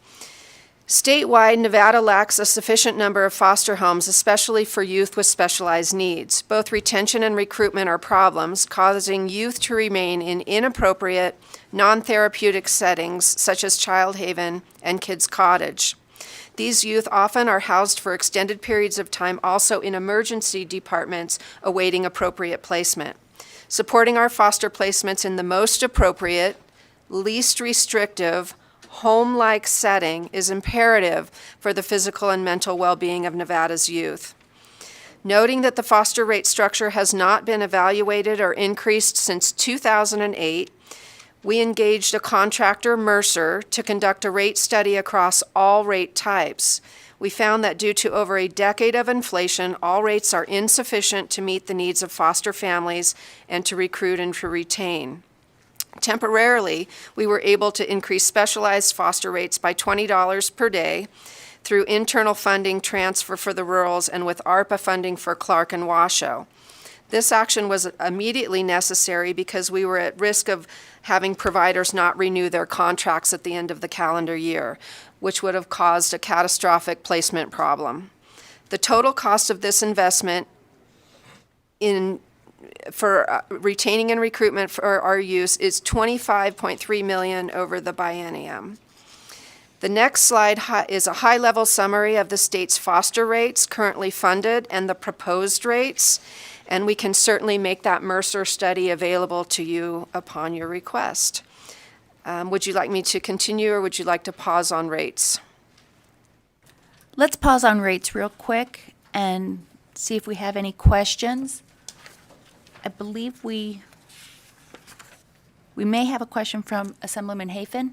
Statewide, Nevada lacks a sufficient number of foster homes, especially for youth with specialized needs. Both retention and recruitment are problems, causing youth to remain in inappropriate, non-therapeutic settings such as Child Haven and Kids Cottage. These youth often are housed for extended periods of time also in emergency departments awaiting appropriate placement. Supporting our foster placements in the most appropriate, least restrictive, home-like setting is imperative for the physical and mental well-being of Nevada's youth. Noting that the foster rate structure has not been evaluated or increased since 2008, we engaged a contractor, Mercer, to conduct a rate study across all rate types. We found that due to over a decade of inflation, all rates are insufficient to meet the needs of foster families and to recruit and to retain. Temporarily, we were able to increase specialized foster rates by $20 per day through internal funding transfer for the rurals and with ARPA funding for Clark and Washoe. This action was immediately necessary because we were at risk of having providers not renew their contracts at the end of the calendar year, which would have caused a catastrophic placement problem. The total cost of this investment for retaining and recruitment for our use is $25.3 million over the biennium. The next slide is a high-level summary of the state's foster rates currently funded and the proposed rates, and we can certainly make that Mercer study available to you upon your request. Would you like me to continue, or would you like to pause on rates? Let's pause on rates real quick and see if we have any questions. I believe we may have a question from Assemblyman Hafen.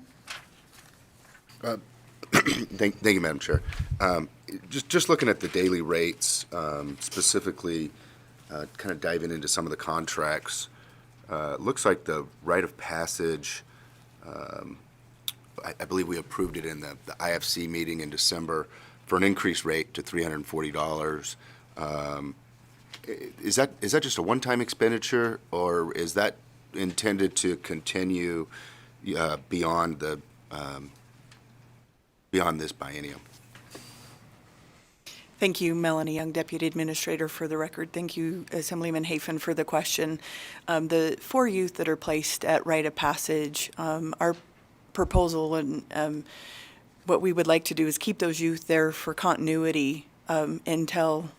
Thank you, Madam Chair. Just looking at the daily rates, specifically kind of diving into some of the contracts, looks like the rite of passage, I believe we approved it in the IFC meeting in December for an increased rate to $340. Is that just a one-time expenditure, or is that intended to continue beyond this biennium? Thank you, Melanie Young, Deputy Administrator, for the record. Thank you, Assemblyman Hafen, for the question. The 4 youth that are placed at rite of passage, our proposal and what we would like to do is keep those youth there for continuity until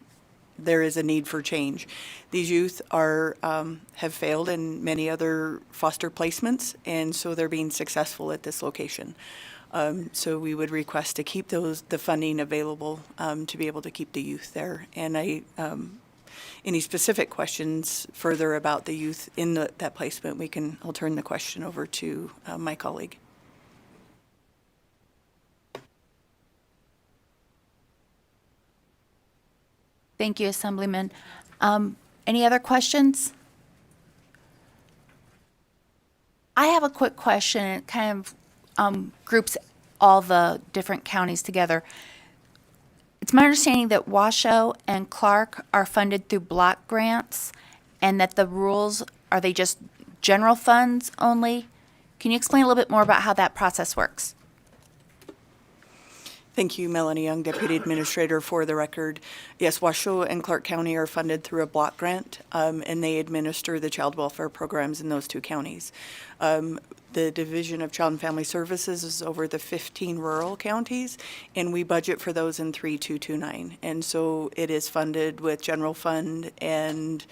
there is a need for change. These youth have failed in many other foster placements, and so they're being successful at this location. So we would request to keep the funding available to be able to keep the youth there. And any specific questions further about the youth in that placement, I'll turn the question over to my colleague. Thank you, Assemblyman. Any other questions? I have a quick question. It kind of groups all the different counties together. It's my understanding that Washoe and Clark are funded through block grants, and that the rules, are they just general funds only? Can you explain a little bit more about how that process works? Thank you, Melanie Young, Deputy Administrator, for the record. Yes, Washoe and Clark County are funded through a block grant, and they administer the child welfare programs in those 2 counties. The Division of Child and Family Services is over the 15 rural counties, and we budget for those in 3229. And so it is funded with general fund and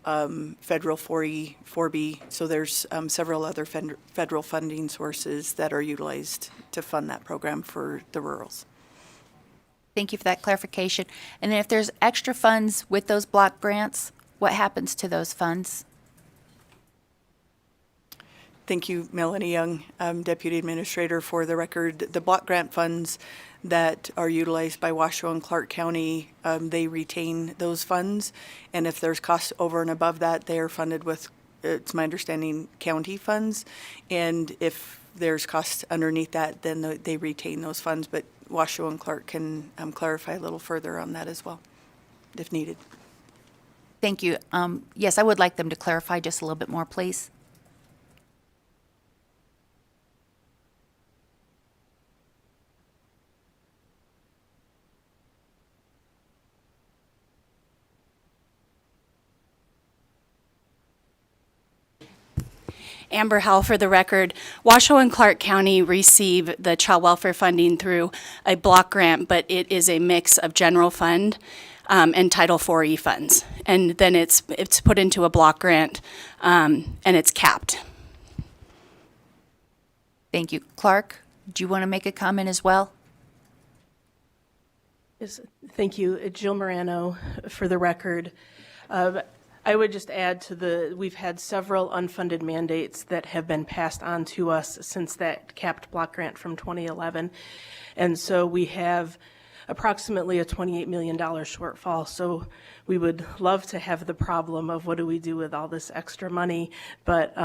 federal 4E, 4B. So there's several other federal funding sources that are utilized to fund that program for the rurals. Thank you for that clarification. And then if there's extra funds with those block grants, what happens to those funds? Thank you, Melanie Young, Deputy Administrator. For the record, the block grant funds that are utilized by Washoe and Clark County, they retain those funds. And if there's costs over and above that, they are funded with, it's my understanding, county funds. And if there's costs underneath that, then they retain those funds. But Washoe and Clark can clarify a little further on that as well, if needed. Thank you. Yes, I would like them to clarify just a little bit more, please. Amber Howell for the record. Washoe and Clark County receive the child welfare funding through a block grant, but it is a mix of general fund and Title IV funds. And then it's put into a block grant and it's capped. Thank you. Clark, do you want to make a comment as well? Yes, thank you. Jill Morano for the record. I would just add to we've had several unfunded mandates that have been passed on to us since that capped block grant from 2011. And so we have approximately a $28 million shortfall. So we would love to have the problem of what do we do with all this extra money, but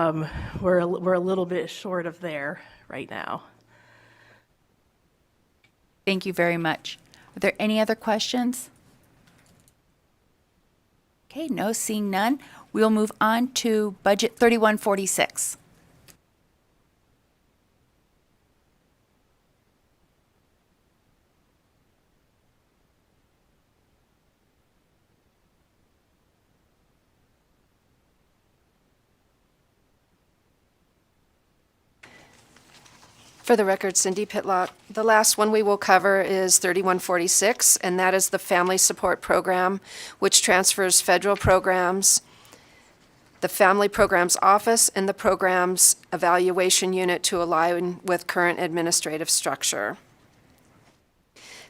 we're a little bit short of there right now. Thank you very much. Are there any other questions? Okay, no, seeing none. We'll move on to Budget 3146. For the record, Cindy Pitlock. The last one we will cover is 3146, and that is the Family Support Program, which transfers federal programs, the Family Programs Office, and the Programs Evaluation Unit to align with current administrative structure.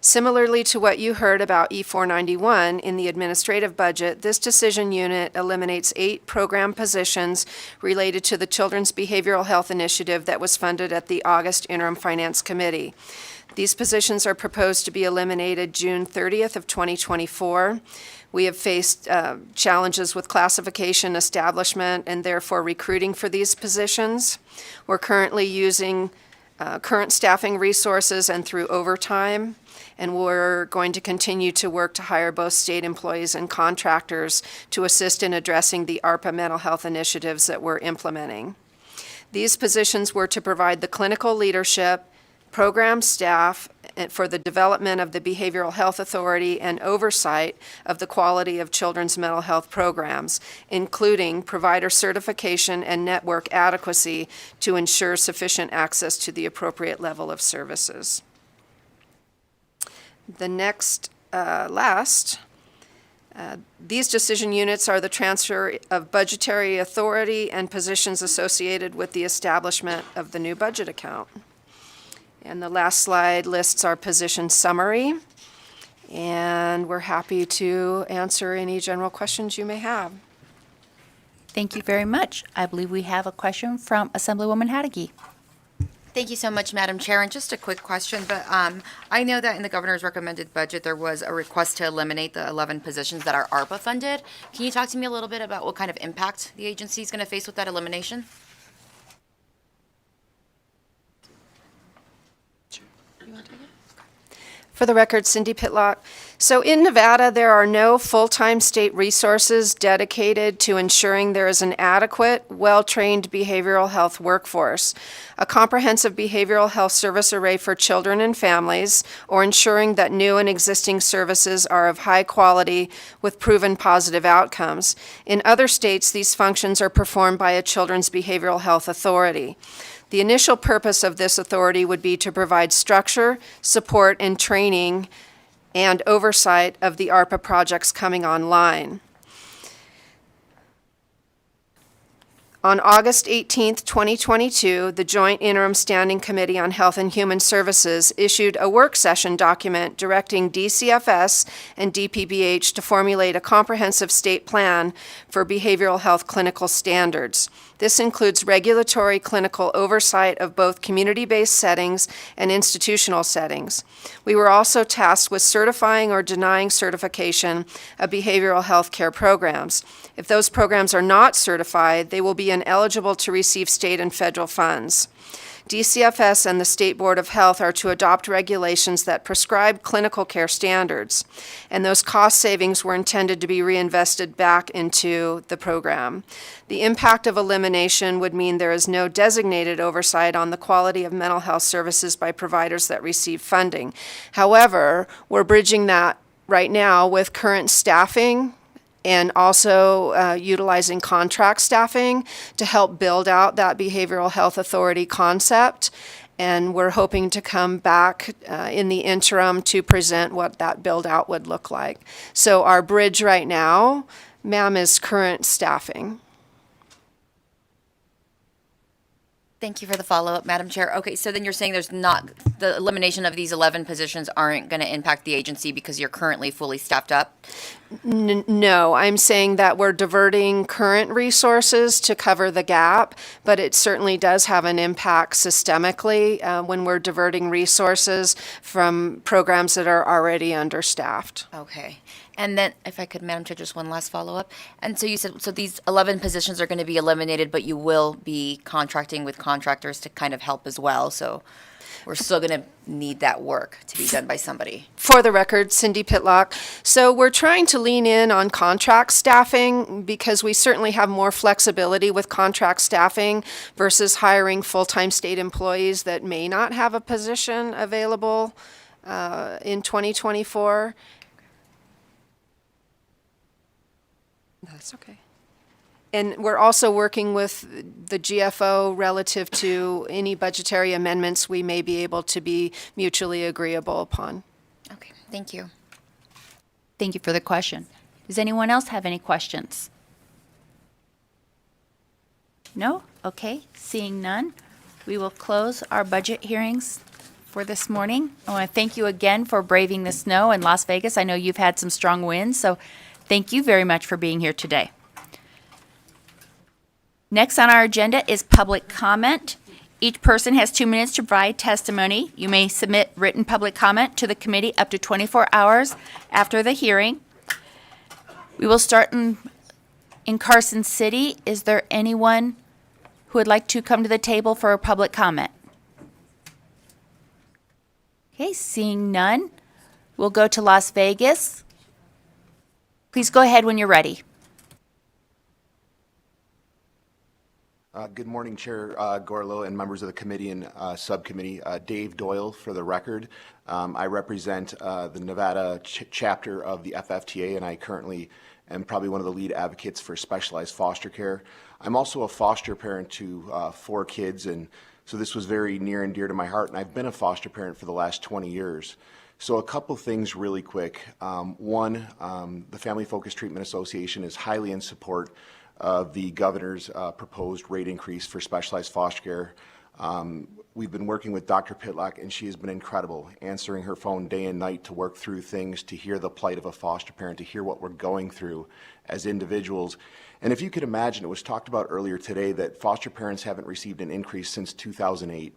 Similarly to what you heard about E491 in the administrative budget, this decision unit eliminates 8 program positions related to the Children's Behavioral Health Initiative that was funded at the August Interim Finance Committee. These positions are proposed to be eliminated June 30th of 2024. We have faced challenges with classification, establishment, and therefore recruiting for these positions. We're currently using current staffing resources and through overtime. And we're going to continue to work to hire both state employees and contractors to assist in addressing the ARPA mental health initiatives that we're implementing. These positions were to provide the clinical leadership, program staff for the development of the Behavioral Health Authority and oversight of the quality of children's mental health programs, including provider certification and network adequacy to ensure sufficient access to the appropriate level of services. The next, these decision units are the transfer of budgetary authority and positions associated with the establishment of the new budget account. And the last slide lists our position summary, and we're happy to answer any general questions you may have. Thank you very much. I believe we have a question from Assemblywoman Hatteke. Thank you so much, Madam Chair. And just a quick question, but I know that in the governor's recommended budget, there was a request to eliminate the 11 positions that are ARPA funded. Can you talk to me a little bit about what kind of impact the agency is going to face with that elimination? For the record, Cindy Pitlock. So in Nevada, there are no full-time state resources dedicated to ensuring there is an adequate, well-trained behavioral health workforce, a comprehensive behavioral health service array for children and families, or ensuring that new and existing services are of high quality with proven positive outcomes. In other states, these functions are performed by a children's behavioral health authority. The initial purpose of this authority would be to provide structure, support, and training and oversight of the ARPA projects coming online. On August 18, 2022, the Joint Interim Standing Committee on Health and Human Services issued a work session document directing DCFS and DPBH to formulate a comprehensive state plan for behavioral health clinical standards. This includes regulatory clinical oversight of both community-based settings and institutional settings. We were also tasked with certifying or denying certification of behavioral health care programs. If those programs are not certified, they will be ineligible to receive state and federal funds. DCFS and the State Board of Health are to adopt regulations that prescribe clinical care standards, and those cost savings were intended to be reinvested back into the program. The impact of elimination would mean there is no designated oversight on the quality of mental health services by providers that receive funding. However, we're bridging that right now with current staffing and also utilizing contract staffing to help build out that behavioral health authority concept. And we're hoping to come back in the interim to present what that build out would look like. So our bridge right now, ma'am, is current staffing. Thank you for the follow-up, Madam Chair. Okay, so then you're saying there's not, the elimination of these 11 positions aren't going to impact the agency because you're currently fully staffed up? No, I'm saying that we're diverting current resources to cover the gap, but it certainly does have an impact systemically when we're diverting resources from programs that are already understaffed. Okay. And then, if I could, Madam Chair, just one last follow-up. And so you said, so these 11 positions are going to be eliminated, but you will be contracting with contractors to kind of help as well. So we're still going to need that work to be done by somebody. For the record, Cindy Pitlock. So we're trying to lean in on contract staffing because we certainly have more flexibility with contract staffing versus hiring full-time state employees that may not have a position available in 2024. That's okay. And we're also working with the GFO relative to any budgetary amendments we may be able to be mutually agreeable upon. Okay, thank you. Thank you for the question. Does anyone else have any questions? No? Okay, seeing none, we will close our budget hearings for this morning. I want to thank you again for braving the snow in Las Vegas. I know you've had some strong winds, so thank you very much for being here today. Next on our agenda is public comment. Each person has 2 minutes to provide testimony. You may submit written public comment to the committee up to 24 hours after the hearing. We will start in Carson City. Is there anyone who would like to come to the table for a public comment? Okay, seeing none, we'll go to Las Vegas. Please go ahead when you're ready. Good morning, Chair Gorlow and members of the committee and subcommittee. Dave Doyle for the record. I represent the Nevada chapter of the FFTA, and I currently am probably one of the lead advocates for specialized foster care. I'm also a foster parent to 4 kids, and so this was very near and dear to my heart, and I've been a foster parent for the last 20 years. So a couple things really quick. One, the Family Focused Treatment Association is highly in support of the governor's proposed rate increase for specialized foster care. We've been working with Dr. Pitlock, and she has been incredible, answering her phone day and night to work through things, to hear the plight of a foster parent, to hear what we're going through as individuals. And if you could imagine, it was talked about earlier today that foster parents haven't received an increase since 2008.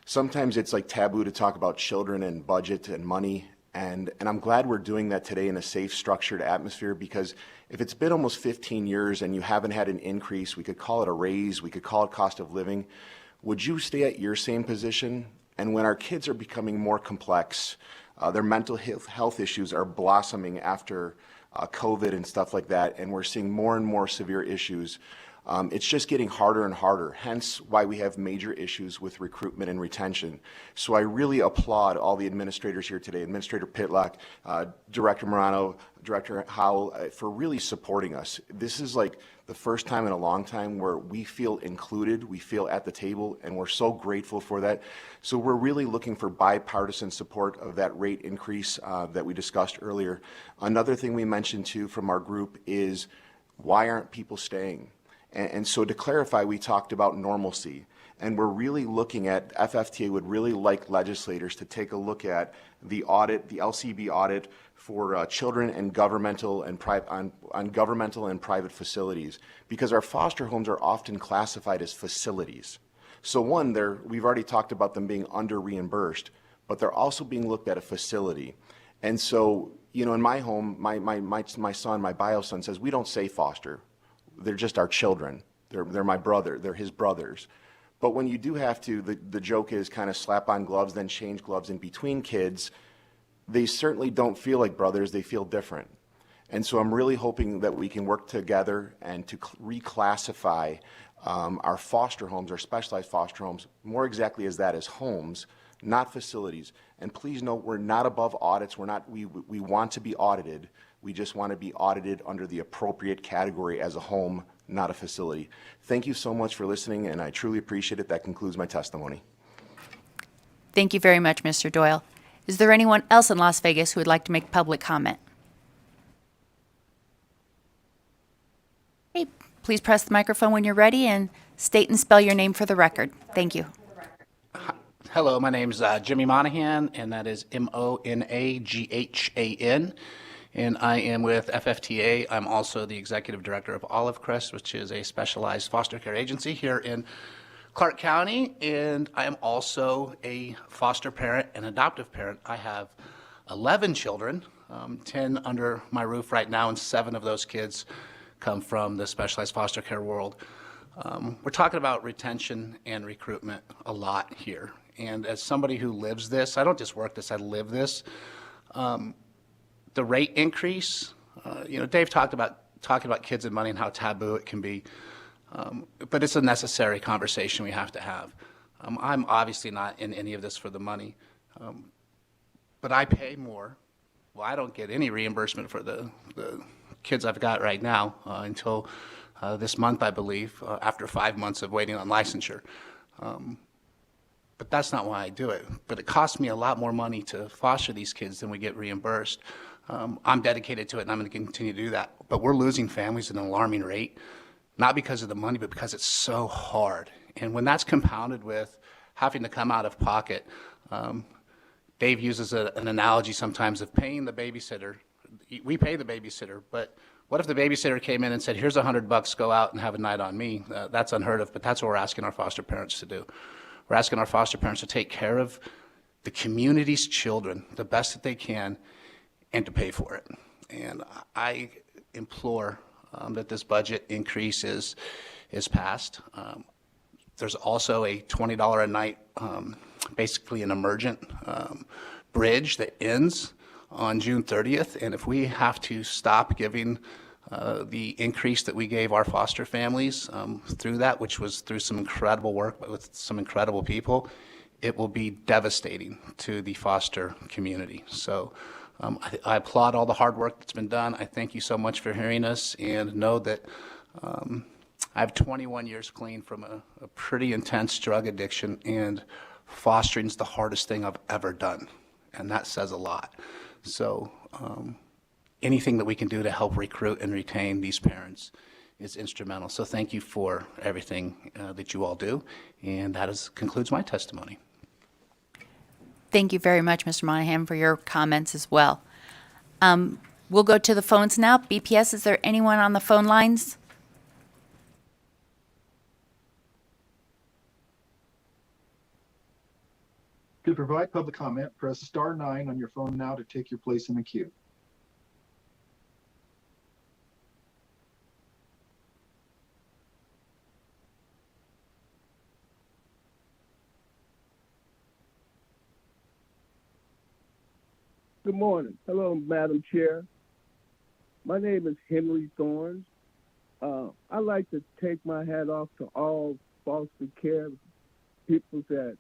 Sometimes it's like taboo to talk about children and budget and money, and I'm glad we're doing that today in a safe, structured atmosphere, because if it's been almost 15 years and you haven't had an increase, we could call it a raise, we could call it cost of living, would you stay at your same position? And when our kids are becoming more complex, their mental health issues are blossoming after COVID and stuff like that, and we're seeing more and more severe issues, it's just getting harder and harder, hence why we have major issues with recruitment and retention. So I really applaud all the administrators here today, Administrator Pitlock, Director Morano, Director Howell, for really supporting us. This is like the first time in a long time where we feel included, we feel at the table, and we're so grateful for that. So we're really looking for bipartisan support of that rate increase that we discussed earlier. Another thing we mentioned too from our group is, why aren't people staying? And so to clarify, we talked about normalcy. And we're really looking at, FFTA would really like legislators to take a look at the audit, the LCB audit for children in governmental and on governmental and private facilities, because our foster homes are often classified as facilities. So one, we've already talked about them being under reimbursed, but they're also being looked at a facility. And so, you know, in my home, my son, my bio son says, we don't say foster. They're just our children. They're my brother. They're his brothers. But when you do have to, the joke is kind of slap on gloves, then change gloves in between kids. They certainly don't feel like brothers. They feel different. And so I'm really hoping that we can work together and to reclassify our foster homes, our specialized foster homes, more exactly as that, as homes, not facilities. And please note, we're not above audits. We want to be audited. We just want to be audited under the appropriate category as a home, not a facility. Thank you so much for listening, and I truly appreciate it. That concludes my testimony. Thank you very much, Mr. Doyle. Is there anyone else in Las Vegas who would like to make public comment? Okay, please press the microphone when you're ready and state and spell your name for the record. Thank you. Hello, my name is Jimmy Monahan, and that is Monaghan, and I am with FFTA. I'm also the executive director of Olive Crest, which is a specialized foster care agency here in Clark County, and I am also a foster parent and adoptive parent. I have 11 children, 10 under my roof right now, and 7 of those kids come from the specialized foster care world. We're talking about retention and recruitment a lot here. And as somebody who lives this, I don't just work this, I live this. The rate increase, you know, Dave talking about kids and money and how taboo it can be, but it's a necessary conversation we have to have. I'm obviously not in any of this for the money, but I pay more. Well, I don't get any reimbursement for the kids I've got right now until this month, I believe, after 5 months of waiting on licensure. But that's not why I do it. But it costs me a lot more money to foster these kids than we get reimbursed. I'm dedicated to it, and I'm going to continue to do that. But we're losing families at an alarming rate, not because of the money, but because it's so hard. And when that's compounded with having to come out of pocket, Dave uses an analogy sometimes of paying the babysitter. We pay the babysitter, but what if the babysitter came in and said, here's $100, go out and have a night on me? That's unheard of, but that's what we're asking our foster parents to do. We're asking our foster parents to take care of the community's children the best that they can and to pay for it. And I implore that this budget increase is passed. There's also a $20 a night, basically an emergent bridge that ends on June 30th. And if we have to stop giving the increase that we gave our foster families through that, which was through some incredible work but with some incredible people, it will be devastating to the foster community. So I applaud all the hard work that's been done. I thank you so much for hearing us, and know that I have 21 years clean from a pretty intense drug addiction, and fostering is the hardest thing I've ever done, and that says a lot. So anything that we can do to help recruit and retain these parents is instrumental. So thank you for everything that you all do, and that concludes my testimony. Thank you very much, Mr. Monahan, for your comments as well. We'll go to the phones now. BPS, is there anyone on the phone lines? To provide public comment, press *9 on your phone now to take your place in the queue. Good morning. Hello, Madam Chair. My name is Henry Thorns. I'd like to take my hat off to all foster care people that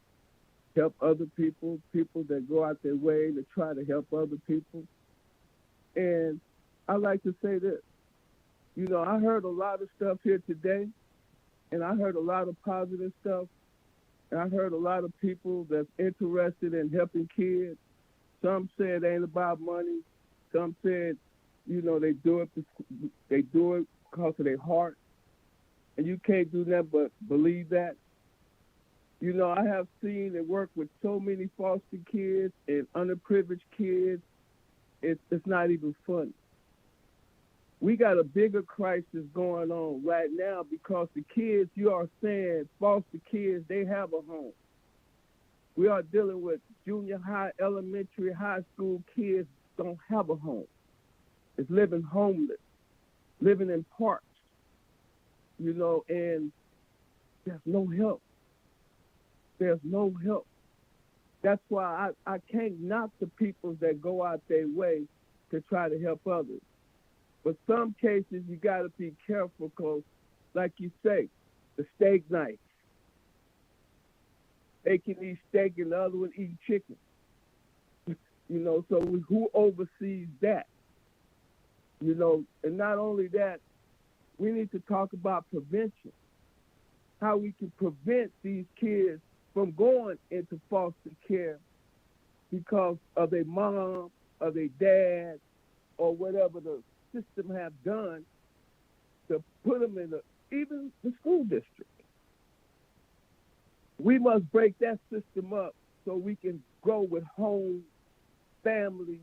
help other people, people that go out their way to try to help other people. And I'd like to say this. You know, I heard a lot of stuff here today, and I heard a lot of positive stuff, and I heard a lot of people that's interested in helping kids. Some said it ain't about money. Some said, you know, they do it because of their heart. And you can't do that but believe that. You know, I have seen and worked with so many foster kids and underprivileged kids. It's not even funny. We got a bigger crisis going on right now because the kids, you are saying, foster kids, they have a home. We are dealing with junior high, elementary, high school kids don't have a home. It's living homeless, living in parks, you know, and there's no help. There's no help. That's why I can't knock the people that go out their way to try to help others. But some cases you got to be careful because, like you say, the steak knife. They can eat steak and the other one eat chicken. You know, so who oversees that? You know, and not only that, we need to talk about prevention. How we can prevent these kids from going into foster care because of their mom or their dad or whatever the system have done to put them in even the school district. We must break that system up so we can grow with home, family,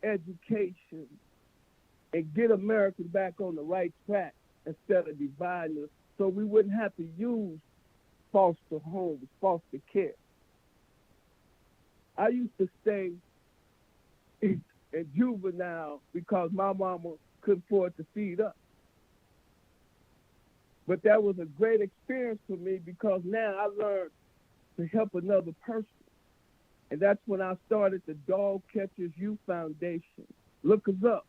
education, and get America back on the right track instead of dividing us so we wouldn't have to use foster homes, foster care. I used to stay in juvenile because my mama couldn't afford to feed us. But that was a great experience for me because now I learned to help another person. And that's when I started the Dog Catchers Youth Foundation. Look us up.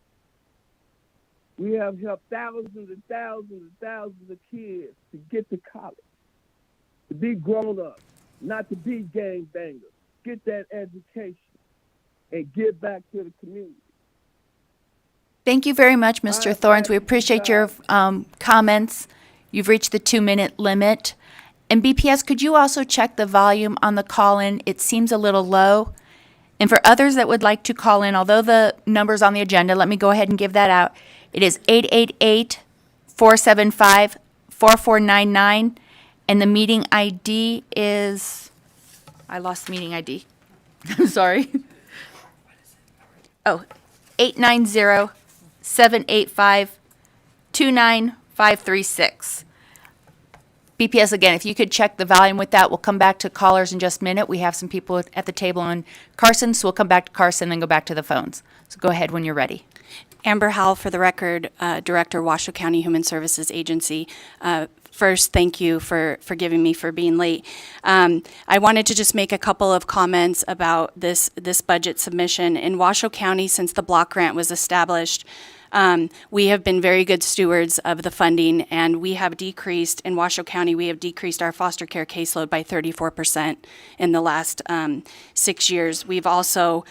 We have helped thousands and thousands and thousands of kids to get to college, to be grown up, not to be gangbangers, get that education, and give back to the community. Thank you very much, Mr. Thorns. We appreciate your comments. You've reached the 2-minute limit. And BPS, could you also check the volume on the call-in? It seems a little low. And for others that would like to call in, although the number's on the agenda, let me go ahead and give that out. It is 888-475-4499. And the meeting ID is, I lost the meeting ID. I'm sorry. Oh, 890-785-29536. BPS, again, if you could check the volume with that, we'll come back to callers in just a minute. We have some people at the table on Carson, so we'll come back to Carson, then go back to the phones. So go ahead when you're ready. Amber Howell, for the record, Director, Washoe County Human Services Agency. First, thank you for forgiving me for being late. I wanted to just make a couple of comments about this budget submission. In Washoe County, since the block grant was established, we have been very good stewards of the funding, and we have decreased, in Washoe County, we have decreased our foster care caseload by 34% in the last 6 years. We've also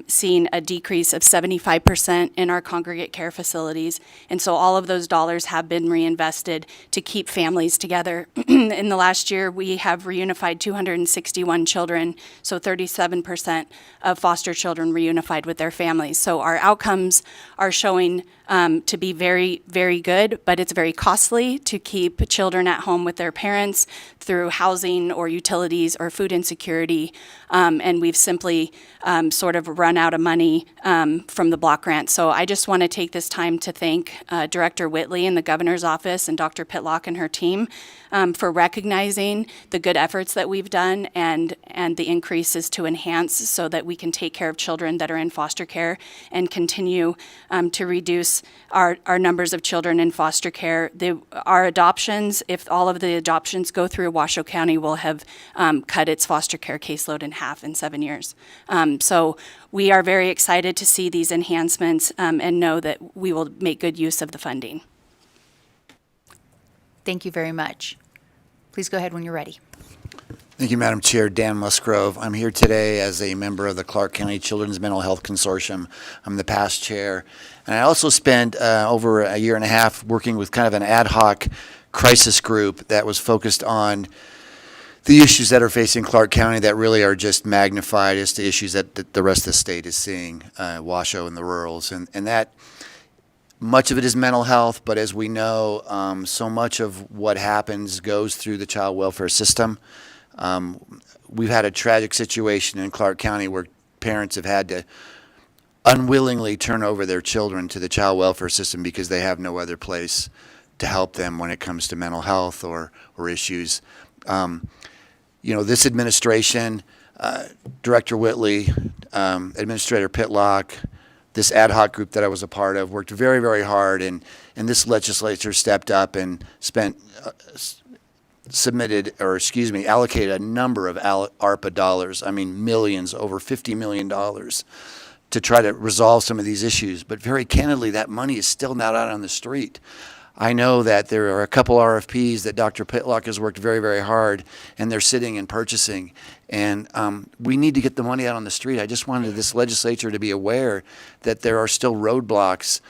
seen a decrease of 75% in our congregate care facilities, and so all of those dollars have been reinvested to keep families together. In the last year, we have reunified 261 children, so 37% of foster children reunified with their families. So our outcomes are showing to be very, very good, but it's very costly to keep children at home with their parents through housing or utilities or food insecurity. And we've simply sort of run out of money from the block grant. So I just want to take this time to thank Director Whitley and the governor's office and Dr. Pitlock and her team for recognizing the good efforts that we've done and the increases to enhance so that we can take care of children that are in foster care and continue to reduce our numbers of children in foster care. Our adoptions, if all of the adoptions go through, Washoe County will have cut its foster care caseload in half in 7 years. So we are very excited to see these enhancements and know that we will make good use of the funding. Thank you very much. Please go ahead when you're ready. Thank you, Madam Chair. Dan Musgrove. I'm here today as a member of the Clark County Children's Mental Health Consortium. I'm the past chair. And I also spent over a year and a half working with kind of an ad hoc crisis group that was focused on the issues that are facing Clark County that really are just magnified as to issues that the rest of the state is seeing, Washoe and the rurals. And that, much of it is mental health, but as we know, so much of what happens goes through the child welfare system. We've had a tragic situation in Clark County where parents have had to unwillingly turn over their children to the child welfare system because they have no other place to help them when it comes to mental health or issues. This administration, Director Whitley, Administrator Pitlock, this ad hoc group that I was a part of worked very, very hard, and this legislature stepped up and allocated a number of ARPA dollars. I mean, millions, over $50 million to try to resolve some of these issues. But very candidly, that money is still not out on the street. I know that there are a couple RFPs that Dr. Pitlock has worked very, very hard, and they're sitting and purchasing. And we need to get the money out on the street. I just wanted this legislature to be aware that there are still roadblocks,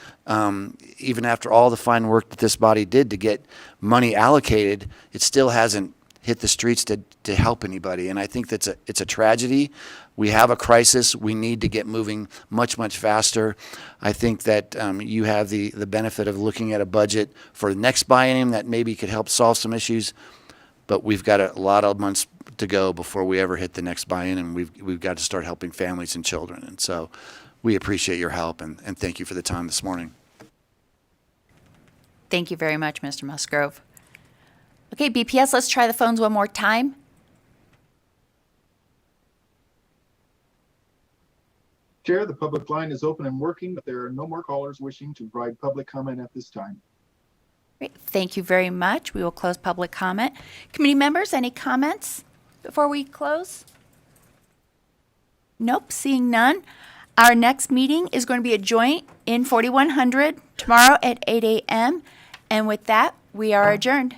even after all the fine work that this body did to get money allocated, it still hasn't hit the streets to help anybody. And I think it's a tragedy. We have a crisis. We need to get moving much, much faster. I think that you have the benefit of looking at a budget for the next biennium that maybe could help solve some issues, but we've got a lot of months to go before we ever hit the next biennium, and we've got to start helping families and children. And so we appreciate your help, and thank you for the time this morning. Thank you very much, Mr. Musgrove. Okay, BPS, let's try the phones one more time. Chair, the public line is open and working, but there are no more callers wishing to provide public comment at this time. Great. Thank you very much. We will close public comment. Committee members, any comments before we close? Nope, seeing none. Our next meeting is going to be a joint in 4100 tomorrow at 8 a.m. And with that, we are adjourned.